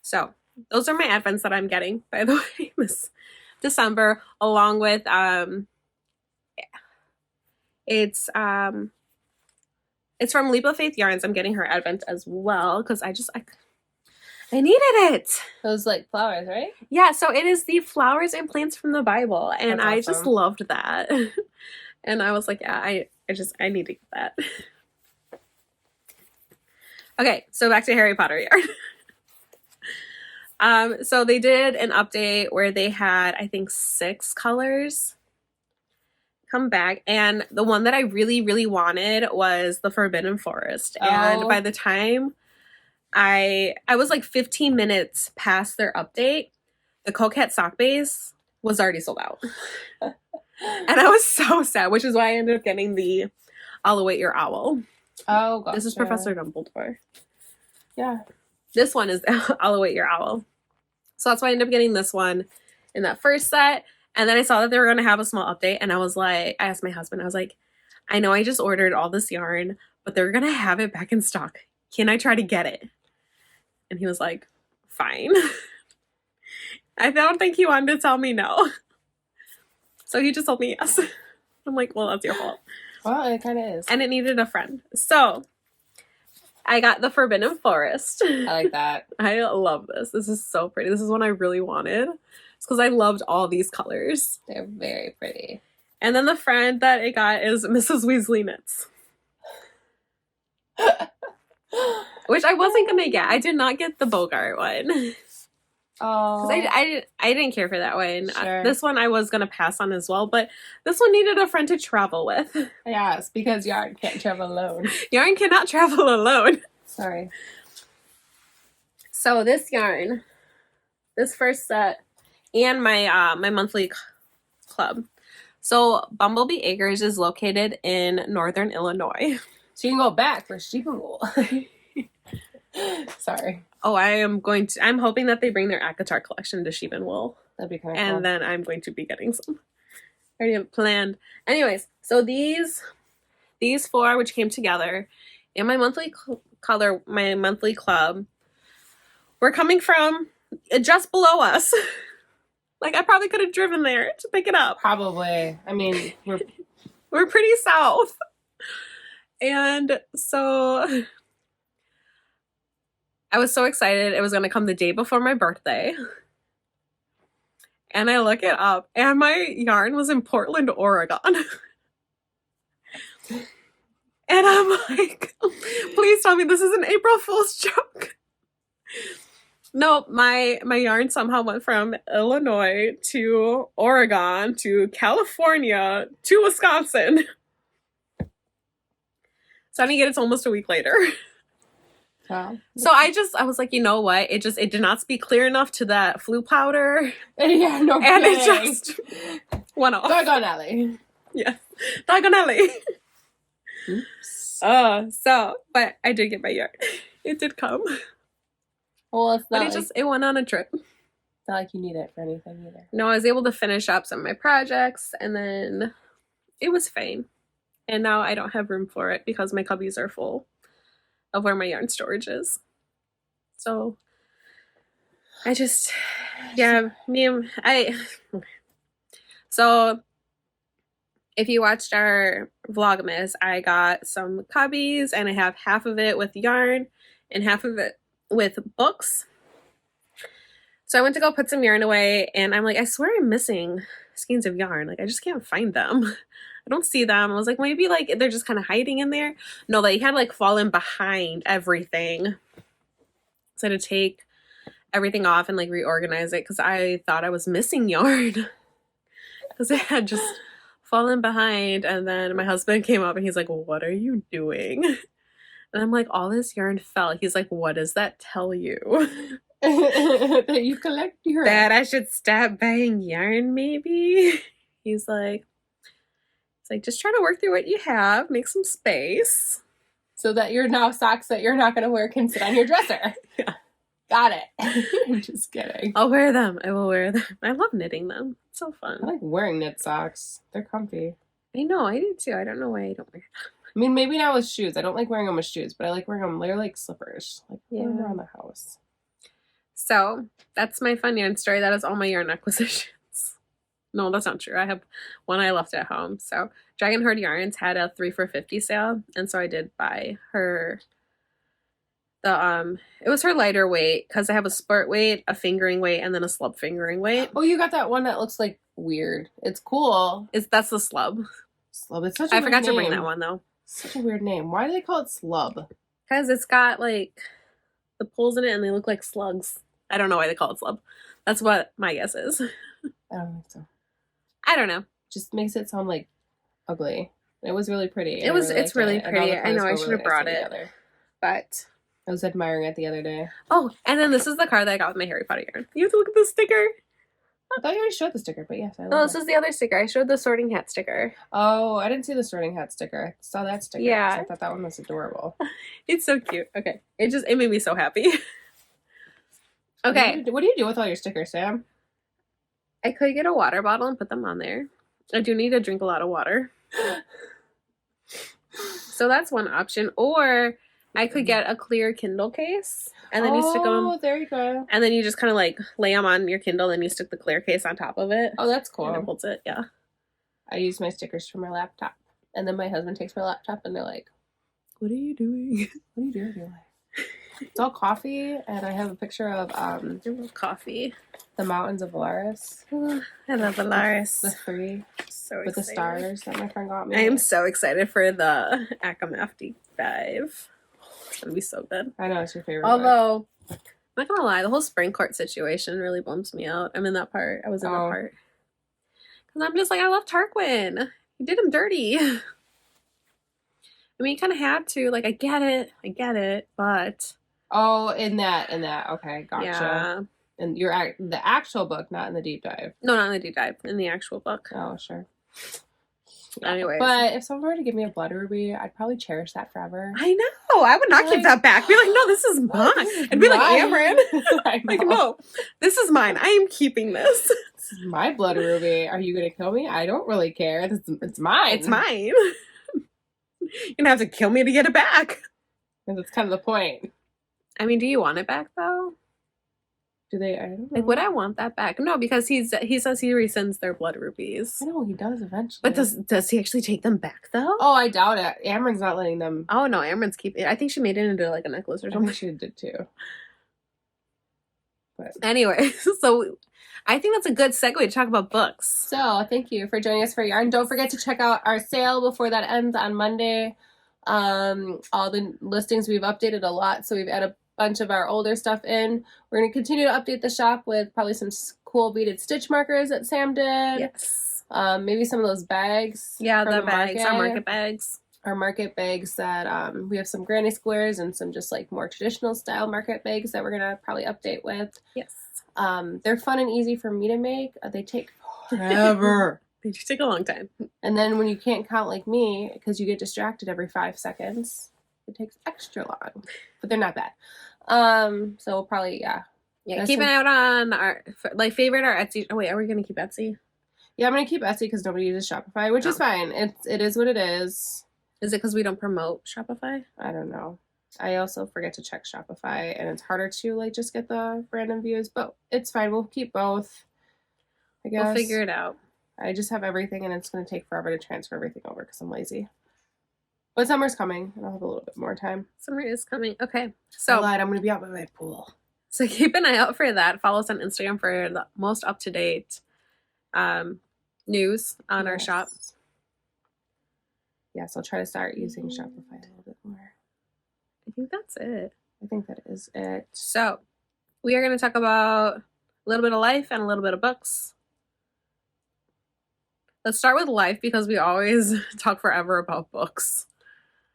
So those are my Advents that I'm getting, by the way, this December, along with, it's from Lycophyte Yarns. I'm getting her Advent as well, because I needed it. Those, like, flowers, right? Yeah, so it is the flowers and plants from the Bible, and That's awesome. I just loved that. And I was like, yeah, I need to get that. Okay, so back to Harry Potter yarn. So they did an update where they had, I think, 6 colors come back. And the one that I really, really wanted was the Forbidden Forest. Oh. And by the time I was like 15 minutes past their update, the Coquette sock base was already sold out. And I was so sad, which is why I ended up getting the I'll Await Your Owl. Oh, gotcha. This is Professor Dumbledore. Yeah. This one is I'll Await Your Owl. So that's why I ended up getting this one in that first set. And then I saw that they were going to have a small update. And I was like, I asked my husband, I was like, I know I just ordered all this yarn, but they're going to have it back in stock. Can I try to get it? And he was like, fine. I don't think he wanted to tell me no. So he just told me yes. I'm like, well, that's your fault. Well, it kind of is. And it needed a friend. So I got the Forbidden Forest. I like that. I love this. This is so pretty. This is one I really wanted. It's because I loved all these colors. They're very pretty. And then the friend that I got is Mrs. Weasley Knits. Which I wasn't going to get. I did not get the Bogart one. Oh. I didn't care for that one. Sure. This one I was going to pass on as well. But this one needed a friend to travel with. Yes, because yarn can't travel alone. Yarn cannot travel alone. Sorry. So this yarn, this first set, and my my monthly club. So Bumblebee Acres is located in northern Illinois. So you can go back for sheep and wool. Sorry. Oh, I'm hoping that they bring their ACOTAR collection to Sheep and Wool. That'd be kind of cool. And then I'm going to be getting some. I already have planned. Anyways, so these four, which came together in my monthly my monthly club, were coming from just below us. Like, I probably could have driven there to pick it up. Probably. I mean, we're pretty south. And so I was so excited. It was going to come the day before my birthday. And I look it up, and my yarn was in Portland, Oregon. And I'm like, please tell me this is an April Fool's joke. No, my yarn somehow went from Illinois to Oregon to California to Wisconsin. So I didn't get it almost a week later. Wow. So I was like, you know what? It did not speak clear enough to that flu powder. Yeah, no and kidding. It just went off. Doggone Ellie. Yeah. Doggone Ellie. Oops. But I did get my yarn. It did come. Well, it's not. But it went on a trip. It's not like you need it for anything either. No, I was able to finish up some of my projects, and then it was fine. And now I don't have room for it because my cubbies are full of where my yarn storage is. So so if you watched our Vlogmas, I got some cubbies, and I have half of it with yarn and half of it with books. So I went to go put some yarn away, and I'm like, I swear I'm missing skeins of yarn. Like, I just can't find them. I don't see them. I was like, maybe like they're just kind of hiding in there. No, they had like fallen behind everything. So I had to take everything off and like reorganize it because I thought I was missing yarn because it had just fallen behind. And then my husband came up and he's like, well, what are you doing? And I'm like, all this yarn fell. He's like, what does that tell you? That you collect yarn. That I should stop buying yarn, maybe? He's like, just try to work through what you have, make some space. So that your now socks that you're not going to wear can sit on your dresser. Yeah. Got it. I'm just kidding. I'll wear them. I will wear them. I love knitting them. It's so fun. I like wearing knit socks. They're comfy. I know, I do too. I don't know why I don't wear them. I mean, maybe not with shoes. I don't like wearing them with shoes, but I like wearing them. They're like slippers. Like, around the house. So, that's my fun yarn story. That is all my yarn acquisitions. No, that's not true. I have one I left at home. So, Dragon Herd Yarns had a 3 for $50 sale, and so I did buy her it was her lighter weight because I have a sport weight, a fingering weight, and then a slub fingering weight. Oh, you got that one that looks like weird. It's cool. That's the slub. Slub. It's such a I weird forgot name. to bring that one though. Such a weird name. Why do they call it slub? Because it's got like the poles in it and they look like slugs. I don't know why they call it slub. That's what my guess is. I don't think so. I don't know. Just makes it sound like ugly. It was really pretty. It's really pretty. I know I should have brought it. But I was admiring it the other day. Oh, and then this is the card that I got with my Harry Potter yarn. You have to look at the sticker. I thought you already showed the sticker, but yes, I love No, this is the other sticker. I showed the sorting hat sticker. Oh, I didn't see the sorting hat sticker. I saw that sticker. Yeah. I thought that one was adorable. It's so cute. Okay. It made me so happy. Okay. What do you do with all your stickers, Sam? I could get a water bottle and put them on there. I do need to drink a lot of water. So that's one option. Or I could get a clear Kindle case and then you stick them. Oh, there you go. And then you just kind of like lay them on your Kindle and you stick the clear case on top of it. Oh, that's cool. And it holds it, yeah. I use my stickers for my laptop. And then my husband takes my laptop and they're like, what are you doing? What are you doing with your life? It's all coffee, and I have a picture of I love coffee. the mountains of Volaris. I love Volaris. The 3 so with excited. The stars that my friend got me. I am so excited for the Akamaf deep dive. It's gonna be so good. I know, it's your favorite. Although, I'm not gonna lie, the whole spring court situation really bums me out. I'm in that part. I was in that part. Because I'm just like, I love Tarquin. He did him dirty. I mean, he kind of had to. Like, I get it, but... Oh, in that. Okay, gotcha. Yeah. And you're the actual book, not in the deep dive. No, not in the deep dive. In the actual book. Oh, sure. Yeah. Anyways. But if someone were to give me a blood ruby, I'd probably cherish that forever. I know. I would not give that back. Be like, no, this is mine. And be like, Amron. Like, no, this is mine. I am keeping this. This is my blood ruby. Are you going to kill me? I don't really care. It's mine. It's mine. You're going to have to kill me to get it back. And that's kind of the point. I mean, do you want it back, though? Do they? I don't know. Like, would I want that back? No, because he says he rescinds their blood rubies. I know, he does eventually. But does he actually take them back, though? Oh, I doubt it. Amron's not letting them. Oh, no, Amron's keeping it. I think she made it into, like, a necklace or something. She did, too. But anyway, so I think that's a good segue to talk about books. So, thank you for joining us for Yarn. Don't forget to check out our sale before that ends on Monday. All the listings, we've updated a lot, so we've added a bunch of our older stuff in. We're going to continue to update the shop with probably some cool beaded stitch markers that Sam did. Yes. Maybe some of those bags. Yeah, the bags, our market bags. Our market bags that we have some granny squares and some just like more traditional style market bags that we're going to probably update with. Yes. They're fun and easy for me to make. They take forever. They do take a long time. And then when you can't count like me, because you get distracted every 5 seconds, it takes extra long. But they're not bad. So we'll probably, yeah. Yeah, keep an eye out on our, like, favorite our Etsy. Oh, wait, are we going to keep Etsy? Yeah, I'm going to keep Etsy because nobody uses Shopify, which is fine. It is what it is. Is it because we don't promote Shopify? I don't know. I also forget to check Shopify, and it's harder to, like, just get the random views. But it's fine. We'll keep both, I guess. We'll figure it out. I just have everything, and it's going to take forever to transfer everything over because I'm lazy. But summer's coming, and I'll have a little bit more time. Summer is coming. Okay. So I'm going to be out by my pool. So keep an eye out for that. Follow us on Instagram for the most up-to-date news on our shop. Yes, I'll try to start using Shopify a little bit more. I think that's it. I think that is it. So we are going to talk about a little bit of life and a little bit of books. Let's start with life because we always talk forever about books.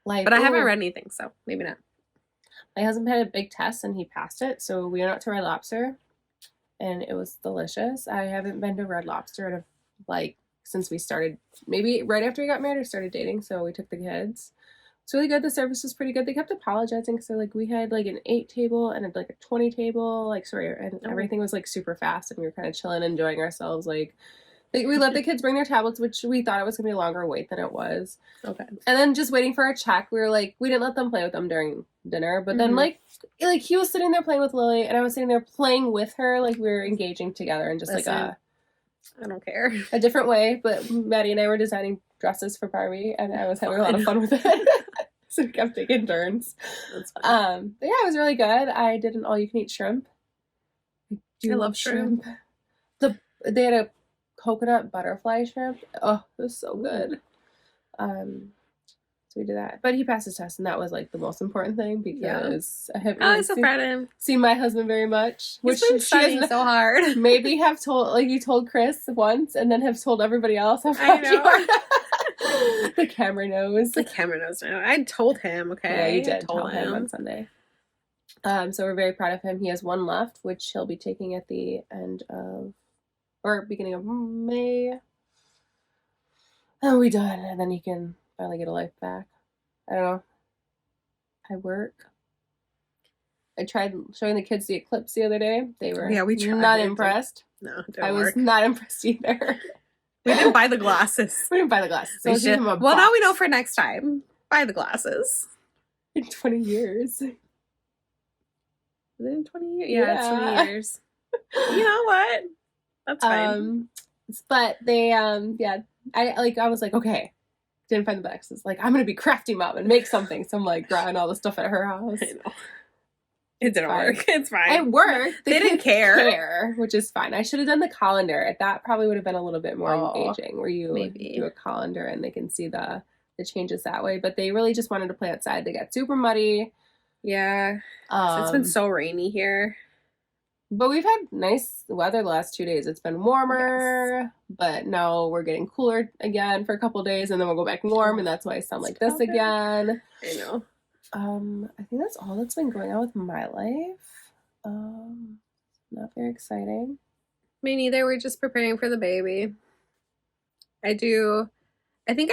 But I haven't read anything, so maybe not. My husband had a big test and he passed it, so we went out to Red Lobster, and it was delicious. I haven't been to Red Lobster since we started, maybe right after we got married or started dating, so we took the kids. It's really good. The service was pretty good. They kept apologizing, so we had like an 8 table and a 20 table, and everything was like super fast, and we were kind of chilling, enjoying ourselves, we let the kids bring their tablets, which we thought it was going to be a longer wait than it was. Okay. And then just waiting for our check, we were we didn't let them play with them during dinner. But then, he was sitting there playing with Lily, and I was sitting there playing with her. We were engaging together in just I don't care. A different way. But Maddie and I were designing dresses for Barbie, and I was having a lot of fun with it. So we kept taking turns. That's fun. But yeah, it was really good. I did an all-you-can-eat shrimp. I love shrimp. They had a coconut butterfly shrimp. Oh, it was so good. So we did that. But he passed his test, and that was the most important thing because I haven't really so proud of him. Seen my husband very much. He's been studying so hard. Maybe have told you told Chris once and then have told everybody else. I know. The camera knows. The camera knows now. I told him, okay? Yeah, you did tell him on Sunday. So we're very proud of him. He has one left, which he'll be taking at the end of or beginning of May. And we done, and then he can finally get a life back. I don't know. I work. I tried showing the kids the eclipse the other day. They were we tried. Not impressed. No, it didn't I work. was not impressed either. We didn't buy the glasses. We didn't buy the glasses. So well, now we know for next time. Buy the glasses. In 20 years. Is it in 20 years? Yeah, it's 20 years. You know what? That's fine. But they, I was like, okay, didn't find the boxes. Like, I'm gonna be crafty mom and make something. So I'm like grabbing all the stuff at her house. I know. It didn't work. It's fine. It worked. They didn't care, which is fine. I should have done the colander. That probably would have been a little bit more engaging, where you do a colander and they can see the changes that way. But they really just wanted to play outside. They got super muddy. Yeah. It's been so rainy here. But we've had nice weather the last 2 days. It's been warmer, but now we're getting cooler again for a couple of days, and then we'll go back warm, and that's why I sound like this again. I know. I think that's all that's been going on with my life. Not very exciting. Me neither. We're just preparing for the baby. I think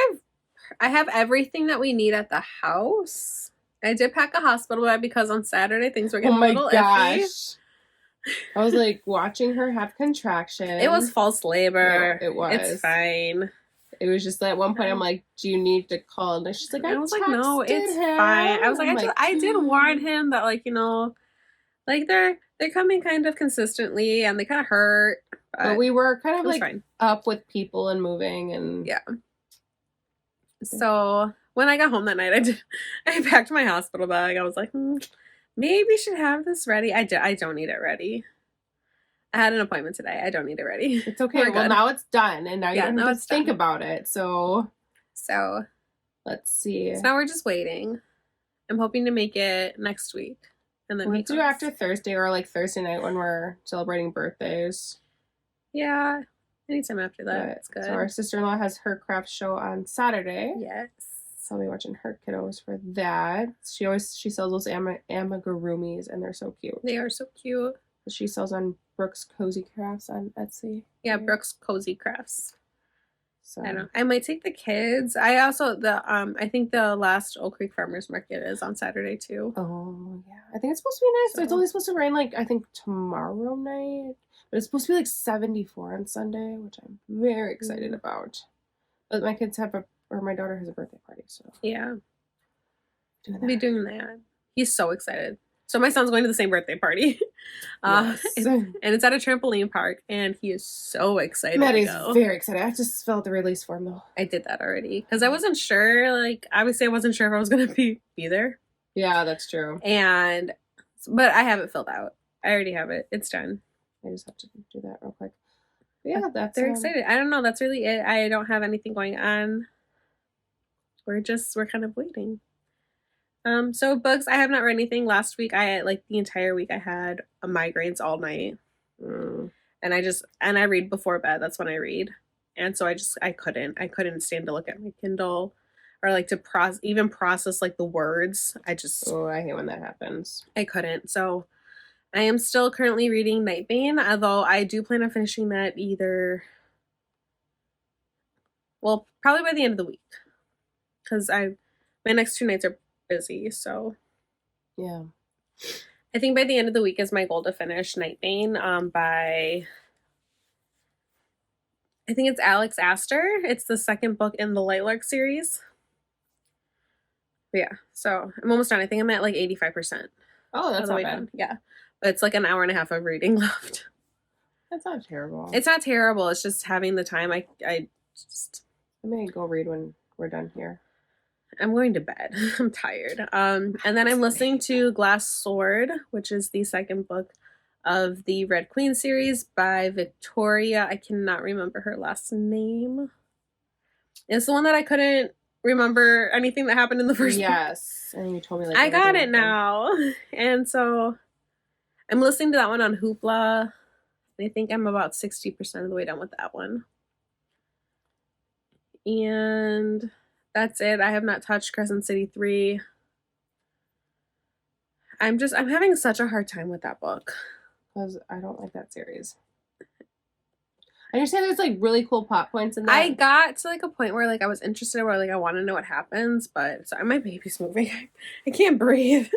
I have everything that we need at the house. I did pack a hospital bed because on Saturday things were getting a little iffy. I was like watching her have contractions. It was false labor. No, it was. It's fine. It was just at one point I'm like, do you need to call? And she's like, I was like, no, it's fine. I was like, I did warn him that, like, you know, like they're coming kind of consistently and they kind of hurt. But we were kind of like fine. Up with people and moving and yeah. So when I got home that night, I packed my hospital bag. I was like, maybe I should have this ready. I don't need it ready. I had an appointment today. I don't need it ready. It's okay. Well, now it's done, and now you don't have to think about it. So let's see. So now we're just waiting. I'm hoping to make it next week, and then we'll do after Thursday or like Thursday night when we're celebrating birthdays. Yeah, anytime after that. It's good. So our sister-in-law has her craft show on Saturday. Yes. So I'll be watching her kiddos for that. She sells those amigurumis, and they're so cute. They are so cute. She sells on Brooks Cozy Crafts on Etsy. Yeah, Brooks Cozy Crafts. So I know. I might take the kids. I also I think the last Oak Creek Farmers Market is on Saturday too. Oh yeah, I think it's supposed to be nice. So it's only supposed to rain like I think tomorrow night, but it's supposed to be like 74 on Sunday, which I'm very excited about. But my kids my daughter has a birthday party, so yeah, we'll be doing that. He's so excited. So my son's going to the same birthday party. Yes. And it's at a trampoline park, and he is so excited Maddie's very excited. I just filled out the release form, though. I did that already, because I wasn't sure, like, obviously I wasn't sure if I was going to be there. Yeah, that's true. But I have it filled out. I already have it. It's done. I just have to do that real quick. But yeah, they're excited. I don't know. That's really it. I don't have anything going on. We're kind of waiting. So books, I have not read anything. Last week, the entire week, I had migraines all night. And I read before bed. That's when I read. And so I couldn't stand to look at my Kindle or like to process like the words. I hate when that happens. I couldn't. So I am still currently reading Nightbane, although I do plan on finishing that probably by the end of the week. Because my next 2 nights are busy, so yeah. I think by the end of the week is my goal to finish Nightbane by I think it's Alex Astor. It's the second book in the Lightlark series. But yeah, so I'm almost done. I think I'm at like 85%. Oh, that's not bad. Done. Yeah, but it's like an hour and a half of reading left. That's not terrible. It's not terrible. It's just having the time. I may go read when we're done here. I'm going to bed. I'm tired. And then I'm listening to Glass Sword, which is the second book of the Red Queen series by Victoria. I cannot remember her last name. It's the one that I couldn't remember anything that happened in the first book. Yes. And you told me I got it now. And so I'm listening to that one on Hoopla. I think I'm about 60% of the way done with that one. And that's it. I have not touched Crescent City 3. I'm having such a hard time with that book. Because I don't like that series. I understand there's like really cool plot points in that. I got to like a point where like I was interested, where like I want to know what happens, but sorry, my baby's moving. I can't breathe.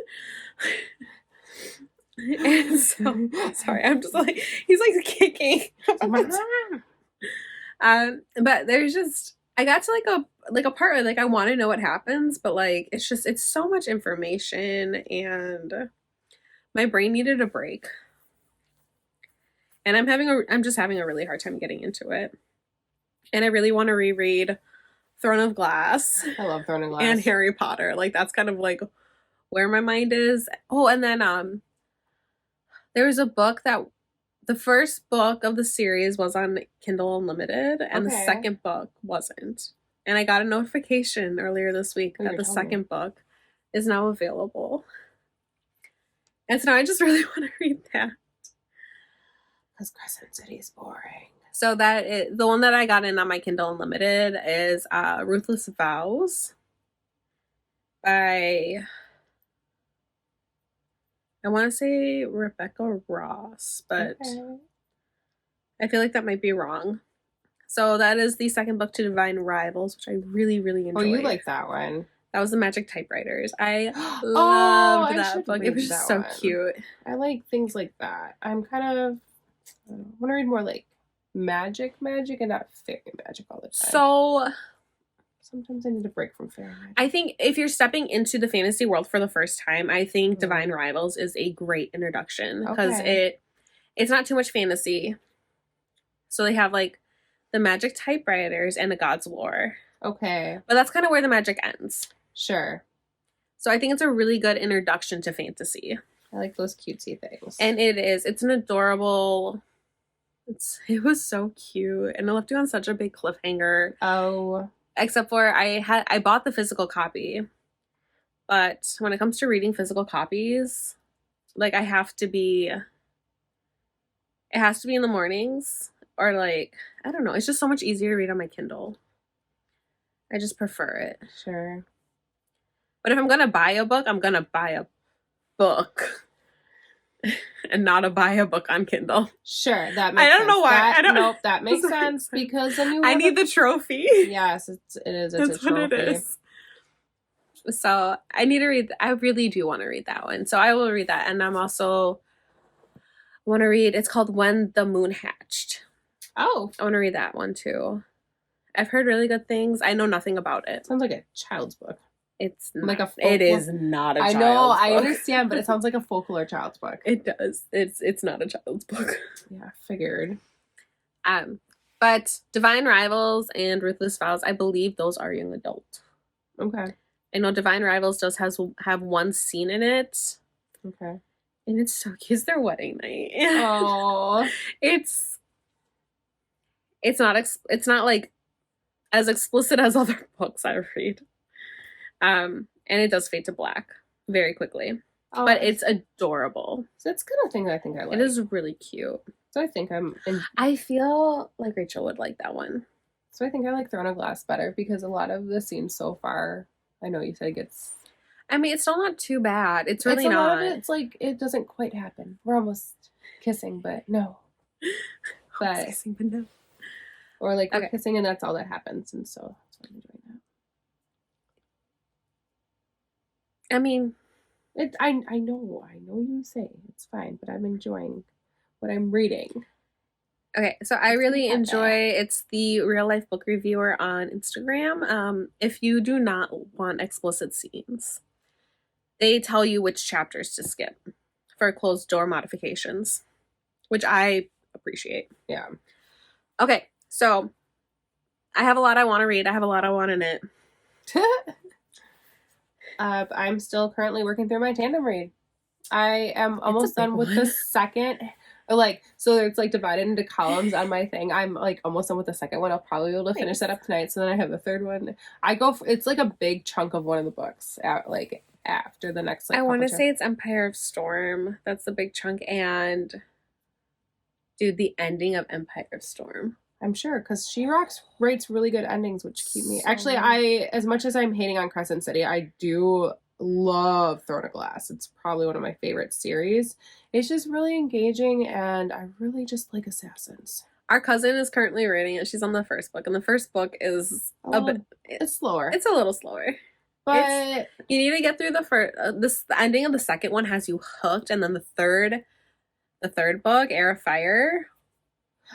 And so sorry, I'm just like, he's like kicking. But there's just, I got to like a part where like I want to know what happens, but like it's so much information and my brain needed a break. And I'm just having a really hard time getting into it. And I really want to reread Throne of Glass. I love Throne of Glass. And Harry Potter. Like, that's kind of like where my mind is. Oh, and then there was a book that the first book of the series was on Kindle Unlimited, and the second book wasn't. And I got a notification earlier this week that the second book is now available. And so now I just really want to read that. Because Crescent City is boring. So the one that I got in on my Kindle Unlimited is Ruthless Vows by, I want to say Rebecca Ross, but I feel like that might be wrong. So that is the second book to Divine Rivals, which I really, really enjoyed. Oh, you like that one. That was the Magic Typewriters. I loved that book. It was just so cute. I like things like that. I'm kind of, I want to read more like magic and not fairy magic all the time. So sometimes I need a break from fairy magic. I think if you're stepping into the fantasy world for the first time, I think Divine Rivals is a great introduction because it's not too much fantasy. So they have like the Magic Typewriters and the God's War. Okay. But that's kind of where the magic ends. Sure. So I think it's a really good introduction to fantasy. I like those cutesy things. And it is. It's an adorable... It was so cute. And it left you on such a big cliffhanger. Oh. Except for I bought the physical copy. But when it comes to reading physical copies, like it has to be in the mornings. Or like, I don't know. It's just so much easier to read on my Kindle. I just prefer it. Sure. But if I'm going to buy a book, I'm going to buy a book. And not buy a book on Kindle. Sure. That makes sense. I don't know why. Nope, that makes sense. Because then you I need the trophy. Yes, it is. It's That's a trophy. What it is. So I need to read. I really do want to read that one. So I will read that. And I'm also want to read, it's called When the Moon Hatched. Oh. I want to read that one too. I've heard really good things. I know nothing about it. Sounds like a child's book. It's not, like it is not a child's book. I know, I understand, but it sounds like a folklore child's book. It does. It's not a child's book. Yeah, figured. But Divine Rivals and Ruthless Vows, I believe those are young adult. Okay. I know Divine Rivals does have one scene in it. Okay. And it's so cute. It's their wedding night. Oh. It's not like as explicit as other books I read. And it does fade to black very quickly. Oh, but it's adorable. So that's kind of thing that I think I like. It is really cute. So I think I feel like Rachel would like that one. So I think I like Throne of Glass better because a lot of the scenes so far, I know you said it gets... I mean, it's still not too bad. It's really not. A lot of it's like, it doesn't quite happen. We're almost kissing, but no. But kissing, but no. Or like we're kissing and that's all that happens. And so that's why I'm enjoying that. I mean... I know you say it's fine, but I'm enjoying what I'm reading. Okay, so I really enjoy it's the Real Life Book Reviewer on Instagram. If you do not want explicit scenes, they tell you which chapters to skip for closed door modifications, which I appreciate. Yeah. Okay, so I have a lot I want to read. I have a lot I want in it. I'm still currently working through my tandem read. I am almost done with the second. Like, so it's like divided into columns on my thing. I'm like almost done with the second one. I'll probably be able to finish that up tonight. So then I have the third one. It's like a big chunk of one of the books like after the next. Like, I want to say it's Empire of Storm. That's the big chunk. And dude, the ending of Empire of Storm. I'm sure, because she writes really good endings, which keep me... Actually, as much as I'm hating on Crescent City, I do love Throne of Glass. It's probably one of my favorite series. It's just really engaging, and I really just like assassins. Our cousin is currently reading it. She's on the first book, and the first book is it's slower. It's a little slower. But you need to get through the first... the ending of the second one has you hooked, and then the third book, Air of Fire...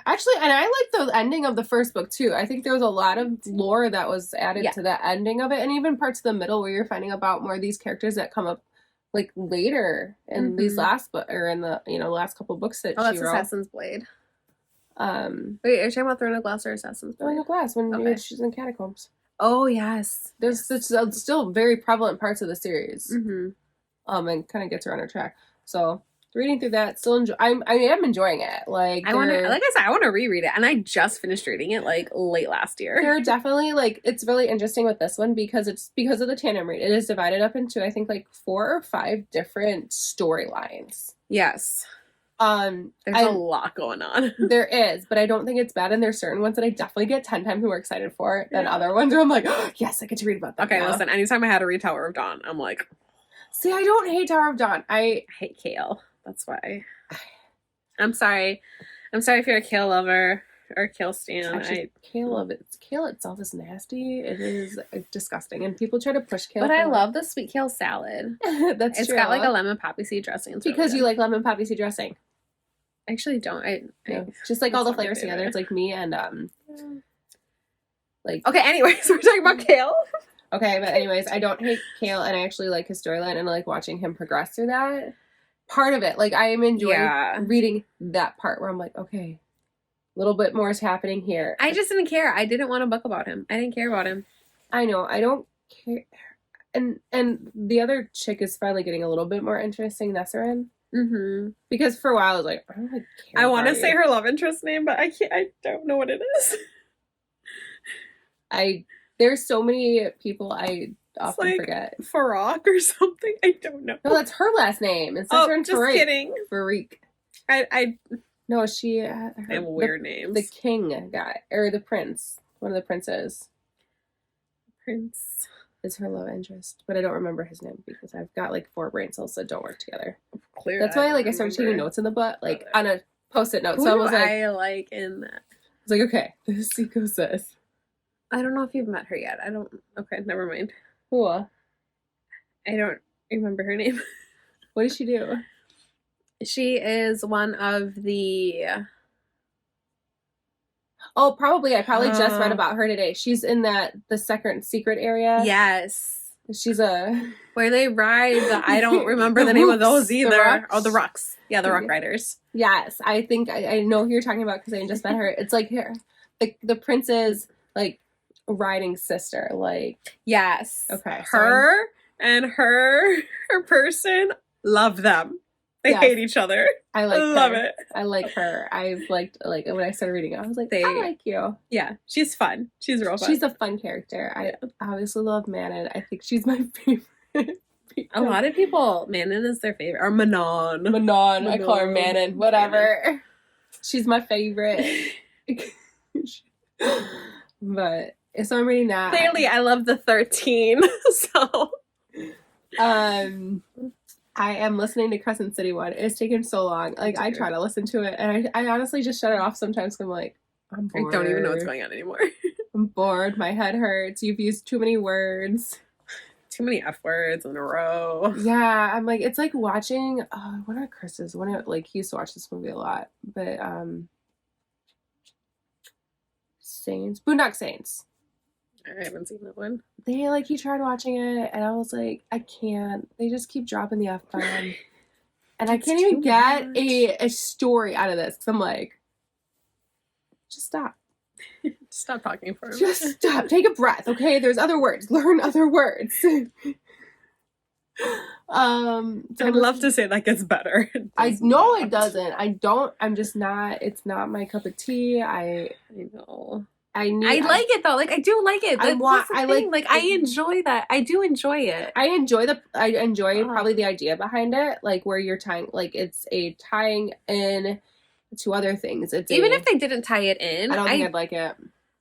Actually, and I like the ending of the first book, too. I think there was a lot of lore that was added to the ending of it, and even parts of the middle where you're finding about more of these characters that come up, like, later in these last book, or in the, last couple books that she wrote. That's Assassin's Blade. Wait, are you talking about Throne of Glass or Assassin's Throne Blade? of Glass, when she's in catacombs. Oh, yes. There's still very prevalent parts of the series. Mm-hmm. And kind of gets her on her track. So reading through that, still I am enjoying it. Like I want to reread it, and I just finished reading it like late last year. There are definitely like it's really interesting with this one because of the tandem read. It is divided up into I think like 4 or 5 different storylines. Yes. There's a lot going on. There is, but I don't think it's bad, and there's certain ones that I definitely get 10 times more excited for than other ones where I'm like, oh, yes, I get to read about that. Okay, now. Listen, anytime I had to read Tower of Dawn, I'm like, see, I don't hate Tower of Dawn. I hate Kale. That's why. I'm sorry if you're a Kale lover or Kale stan. Kale itself is nasty. It is disgusting, and people try to push Kale. But I love the sweet Kale salad. It's true. Got like a lemon poppy seed dressing. It's because you like lemon poppy seed dressing. I actually don't. I just like all the flavors together. It's like me and like. Okay. Anyways, we're talking about Kale. Okay, but anyways, I don't hate Kale, and I actually like his storyline, and I like watching him progress through that part of it. Like I am enjoying reading that part where I'm like, okay, a little bit more is happening here. I just didn't care. I didn't want a book about him. I didn't care about him. I know. I don't care. And the other chick is finally getting a little bit more interesting, Nesserin. Mm-hmm. Because for a while I was like, I don't really care. I want to say her love interest name, but I can't. I don't know what it is. There's so many people I often forget. Farak or something. I don't know. No, that's her last name. It's Nesserin just kidding. Farik. No, she. They have weird names. The king guy or the prince, one of the princes. Prince is her love interest, but I don't remember his name because I've got like 4 brain cells that don't work together. Clearly, that's why I started taking notes in the book, like on a post-it note. So I was like, in that. I was like, okay, this is Seiko Sis. I don't know if you've met her yet. I don't. Okay, never mind. Who? I don't remember her name. What did she do? She is one of the. Oh, probably. I probably just read about her today. She's in the second secret area. Yes. She's where they ride. I don't remember the name of those either. The Rucks. Yeah, the Ruck Riders. Yes, I think I know who you're talking about because I just met her. It's like here, the prince's like riding sister. Like yes. Okay. Her and her person love them. They hate each other. I love it. I like her. I've liked when I started reading it, I was like, I like you. Yeah, she's fun. She's real fun. She's a fun character. I obviously love Manon. I think she's my favorite. A lot of people, Manon is their favorite. Or Manon. Manon. I call her Manon. Whatever. Manon. She's my favorite. But so I'm reading that. Clearly, I love the 13. So. I am listening to Crescent City one. It's taken so long. Like, I try to listen to it, and I honestly just shut it off sometimes because I'm like, I'm bored. I don't even know what's going on anymore. I'm bored. My head hurts. You've used too many words. Too many F words in a row. Yeah, I'm like, it's like watching, what are Chris's? He used to watch this movie a lot, but, Boondock Saints. I haven't seen that one. He tried watching it, and I was like, I can't. They just keep dropping the F-bomb. And I can't even get a story out of this. Because I'm like, just stop. Stop talking for me. Just stop. Take a breath, okay? There's other words. Learn other words. I'd love to say that gets better. I know it doesn't. I'm just not. It's not my cup of tea. I know. I like it though. Like I do like it. I enjoy that. I do enjoy it. I enjoy probably the idea behind it. Like where you're tying, like it's a tying in to other things. It's even if they didn't tie it in. I don't think I'd like it.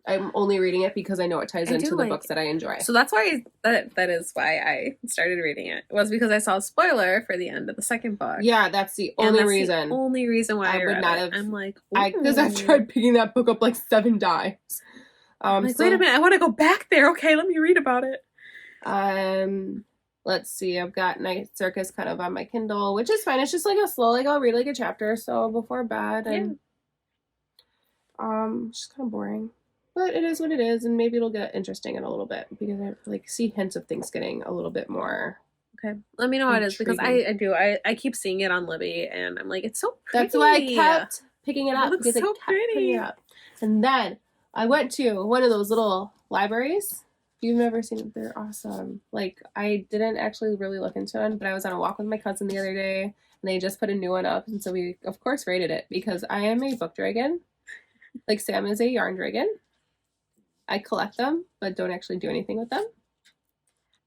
I'm only reading it because I know it ties into the books that I enjoy. So that's why that is why I started reading it. It was because I saw a spoiler for the end of the second book. Yeah, that's the only reason. The only reason why I would not have. I'm like, because I've tried picking that book up like 7 times. Wait a minute, I want to go back there. Okay, let me read about it. Let's see. I've got Night Circus kind of on my Kindle, which is fine. It's just like a slow, like I'll read like a chapter or so before bed, and it's just kind of boring. But it is what it is, and maybe it'll get interesting in a little bit because I see hints of things getting a little bit more. Okay, let me know how it is because I keep seeing it on Libby, and I'm like, it's so pretty. That's why I kept picking it up looks because so they kept putting pretty. it up. And then I went to one of those little libraries. If you've never seen it, they're awesome. Like, I didn't actually really look into it, but I was on a walk with my cousin the other day, and they just put a new one up, and so we, of course, rated it because I am a book dragon. Like, Sam is a yarn dragon. I collect them, but don't actually do anything with them.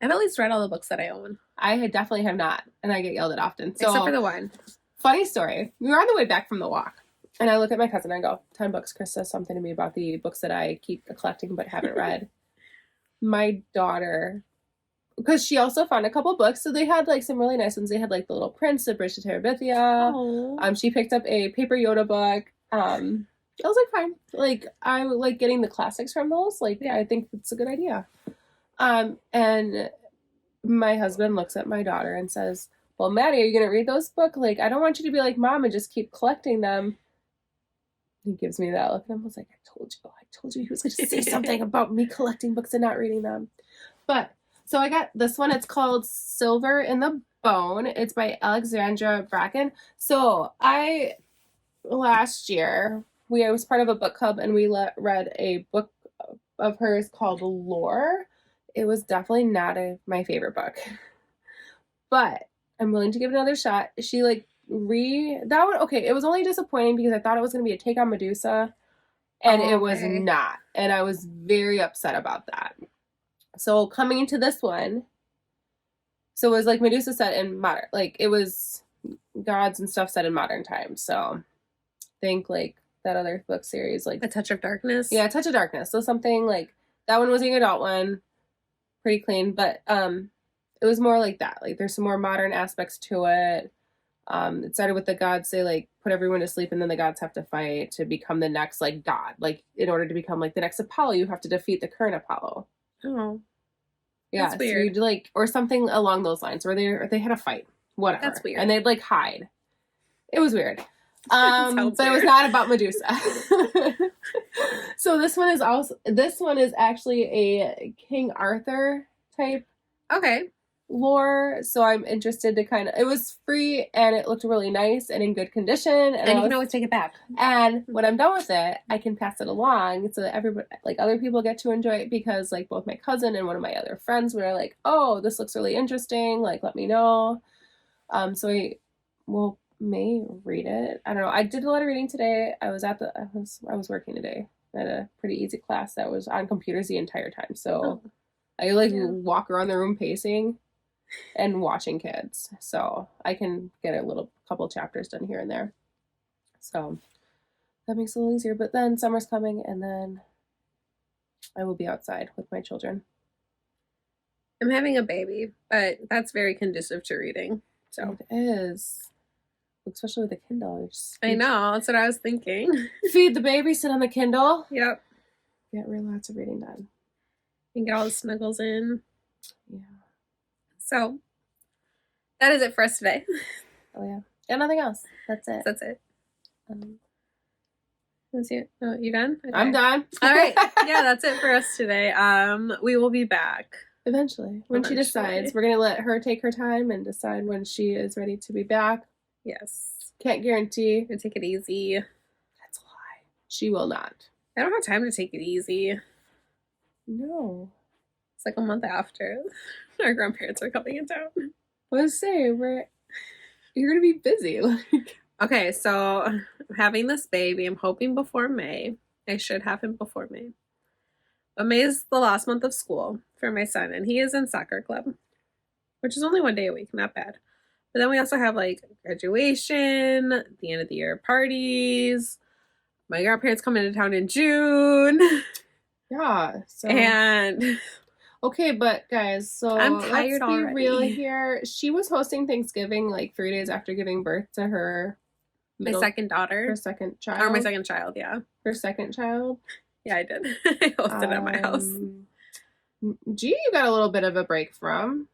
I've at least read all the books that I own. I definitely have not, and I get yelled at often. So, except for the one. Funny story. We were on the way back from the walk, and I look at my cousin and I go, 10 books. Chris says something to me about the books that I keep collecting but haven't read. My daughter, because she also found a couple books, so they had like some really nice ones. They had like The Little Prince, The Bridge to Terabithia. She picked up a Paper Yoda book. I was like, fine. Like, I like getting the classics from those. Like, I think it's a good idea. And my husband looks at my daughter and says, well, Maddie, are you going to read those books? Like, I don't want you to be like Mom and just keep collecting them. He gives me that look, and I was like, I told you he was going to say something about me collecting books and not reading them. But, so I got this one. It's called Silver in the Bone. It's by Alexandra Bracken. So, last year, I was part of a book club, and we read a book of hers called Lore. It was definitely not my favorite book. But I'm willing to give it another shot. She that one, okay, it was only disappointing because I thought it was going to be a take on Medusa, and it was not. And I was very upset about that. So coming into this one, so it was like Medusa set in modern, like it was gods and stuff set in modern times. So think like that other book series, like A Touch of Darkness. Yeah, A Touch of Darkness. So something like that one was an adult one, pretty clean, but it was more like that. Like there's some more modern aspects to it. It started with the gods, they like put everyone to sleep, and then the gods have to fight to become the next like god. Like in order to become like the next Apollo, you have to defeat the current Apollo. Oh, yeah, that's weird. So you'd like, or something along those lines, where they had a fight, whatever. That's weird. And they'd like hide. It was weird. But it was not about Medusa. So this one is actually a King Arthur type lore. So I'm interested to it was free, and it looked really nice and in good condition. And you can always take it back. And when I'm done with it, I can pass it along so that everybody, like other people, get to enjoy it, because like both my cousin and one of my other friends were like, oh, this looks really interesting. Like, let me know. So may read it. I don't know. I did a lot of reading today. I was working today. I had a pretty easy class that was on computers the entire time. So I walk around the room pacing and watching kids. So I can get a couple chapters done here and there. So that makes it a little easier. But then summer's coming, and then I will be outside with my children. I'm having a baby, but that's very conducive to reading. So it is. Especially with the Kindle. I know, that's what I was thinking. Feed the baby, sit on the Kindle. Yep. Get lots of reading done. And get all the snuggles in. Yeah. So, that is it for us today. Oh, yeah. And nothing else. That's it. That's it. That's it. Oh, you done? Okay. I'm done. All right. Yeah, that's it for us today. We will be back. Eventually. When she decides. We're going to let her take her time and decide when she is ready to be back. Yes. Can't guarantee. Gonna take it easy. That's a lie. She will not. I don't have time to take it easy. No. It's like a month after our grandparents are coming in town. Let's say you're gonna be busy. Okay, so I'm having this baby. I'm hoping before May. I should have him before May. But May is the last month of school for my son, and he is in soccer club, which is only 1 day a week. Not bad. But then we also have like graduation, the end of the year parties. My grandparents come into town in June. Yeah. So. And okay, but guys, so I'm tired already. Let's be real here. She was hosting Thanksgiving like 3 days after giving birth to her second daughter. Her second child. Or my second child, yeah. Her second child. Yeah, I did. I hosted at my house. G, you got a little bit of a break from.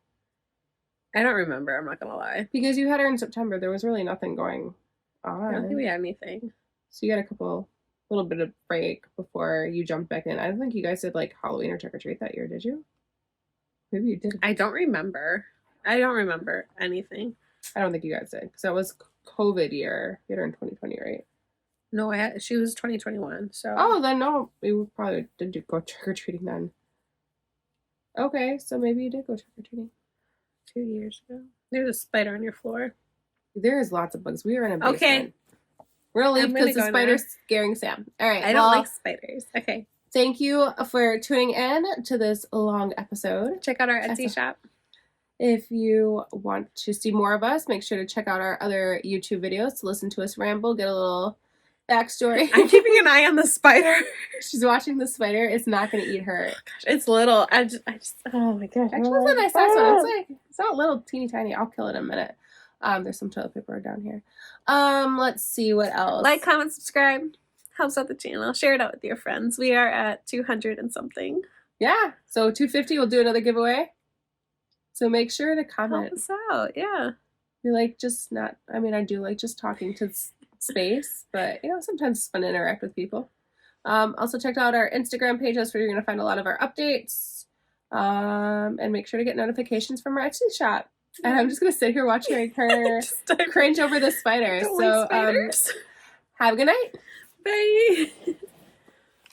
I don't remember, I'm not gonna lie. Because you had her in September. There was really nothing going on. I don't think we had anything. So you got little bit of break before you jumped back in. I don't think you guys did like Halloween or trick or treat that year, did you? Maybe you did. I don't remember. I don't remember anything. I don't think you guys did, because that was COVID year. You had her in 2020, right? No, she was 2021, so. Oh, then no. We probably did go trick-or-treating then. Okay, so maybe you did go trick-or-treating. 2 years ago. There's a spider on your floor. There is lots of bugs. We are in a basement. Okay. We're going to leave because the spider's scaring Sam. All right. I don't like spiders. Okay. Thank you for tuning in to this long episode. Check out our Etsy shop. If you want to see more of us, make sure to check out our other YouTube videos to listen to us ramble, get a little backstory. I'm keeping an eye on the spider. She's watching the spider. It's not going to eat her. Oh, gosh, it's little. I just, oh my gosh. Actually, it's a nice size one. It's not little, teeny tiny. I'll kill it in a minute. There's some toilet paper down here. Let's see what else. Like, comment, subscribe. Helps out the channel. Share it out with your friends. We are at 200 and something. Yeah. So 250, we'll do another giveaway. So make sure to comment. Help us out. Yeah. You're like just not. I mean, I do like just talking to space, but sometimes it's fun to interact with people. Also check out our Instagram page. That's where you're gonna find a lot of our updates. And make sure to get notifications from our Etsy shop. And I'm just gonna sit here watching her cringe over the spider. So have a good night. Bye.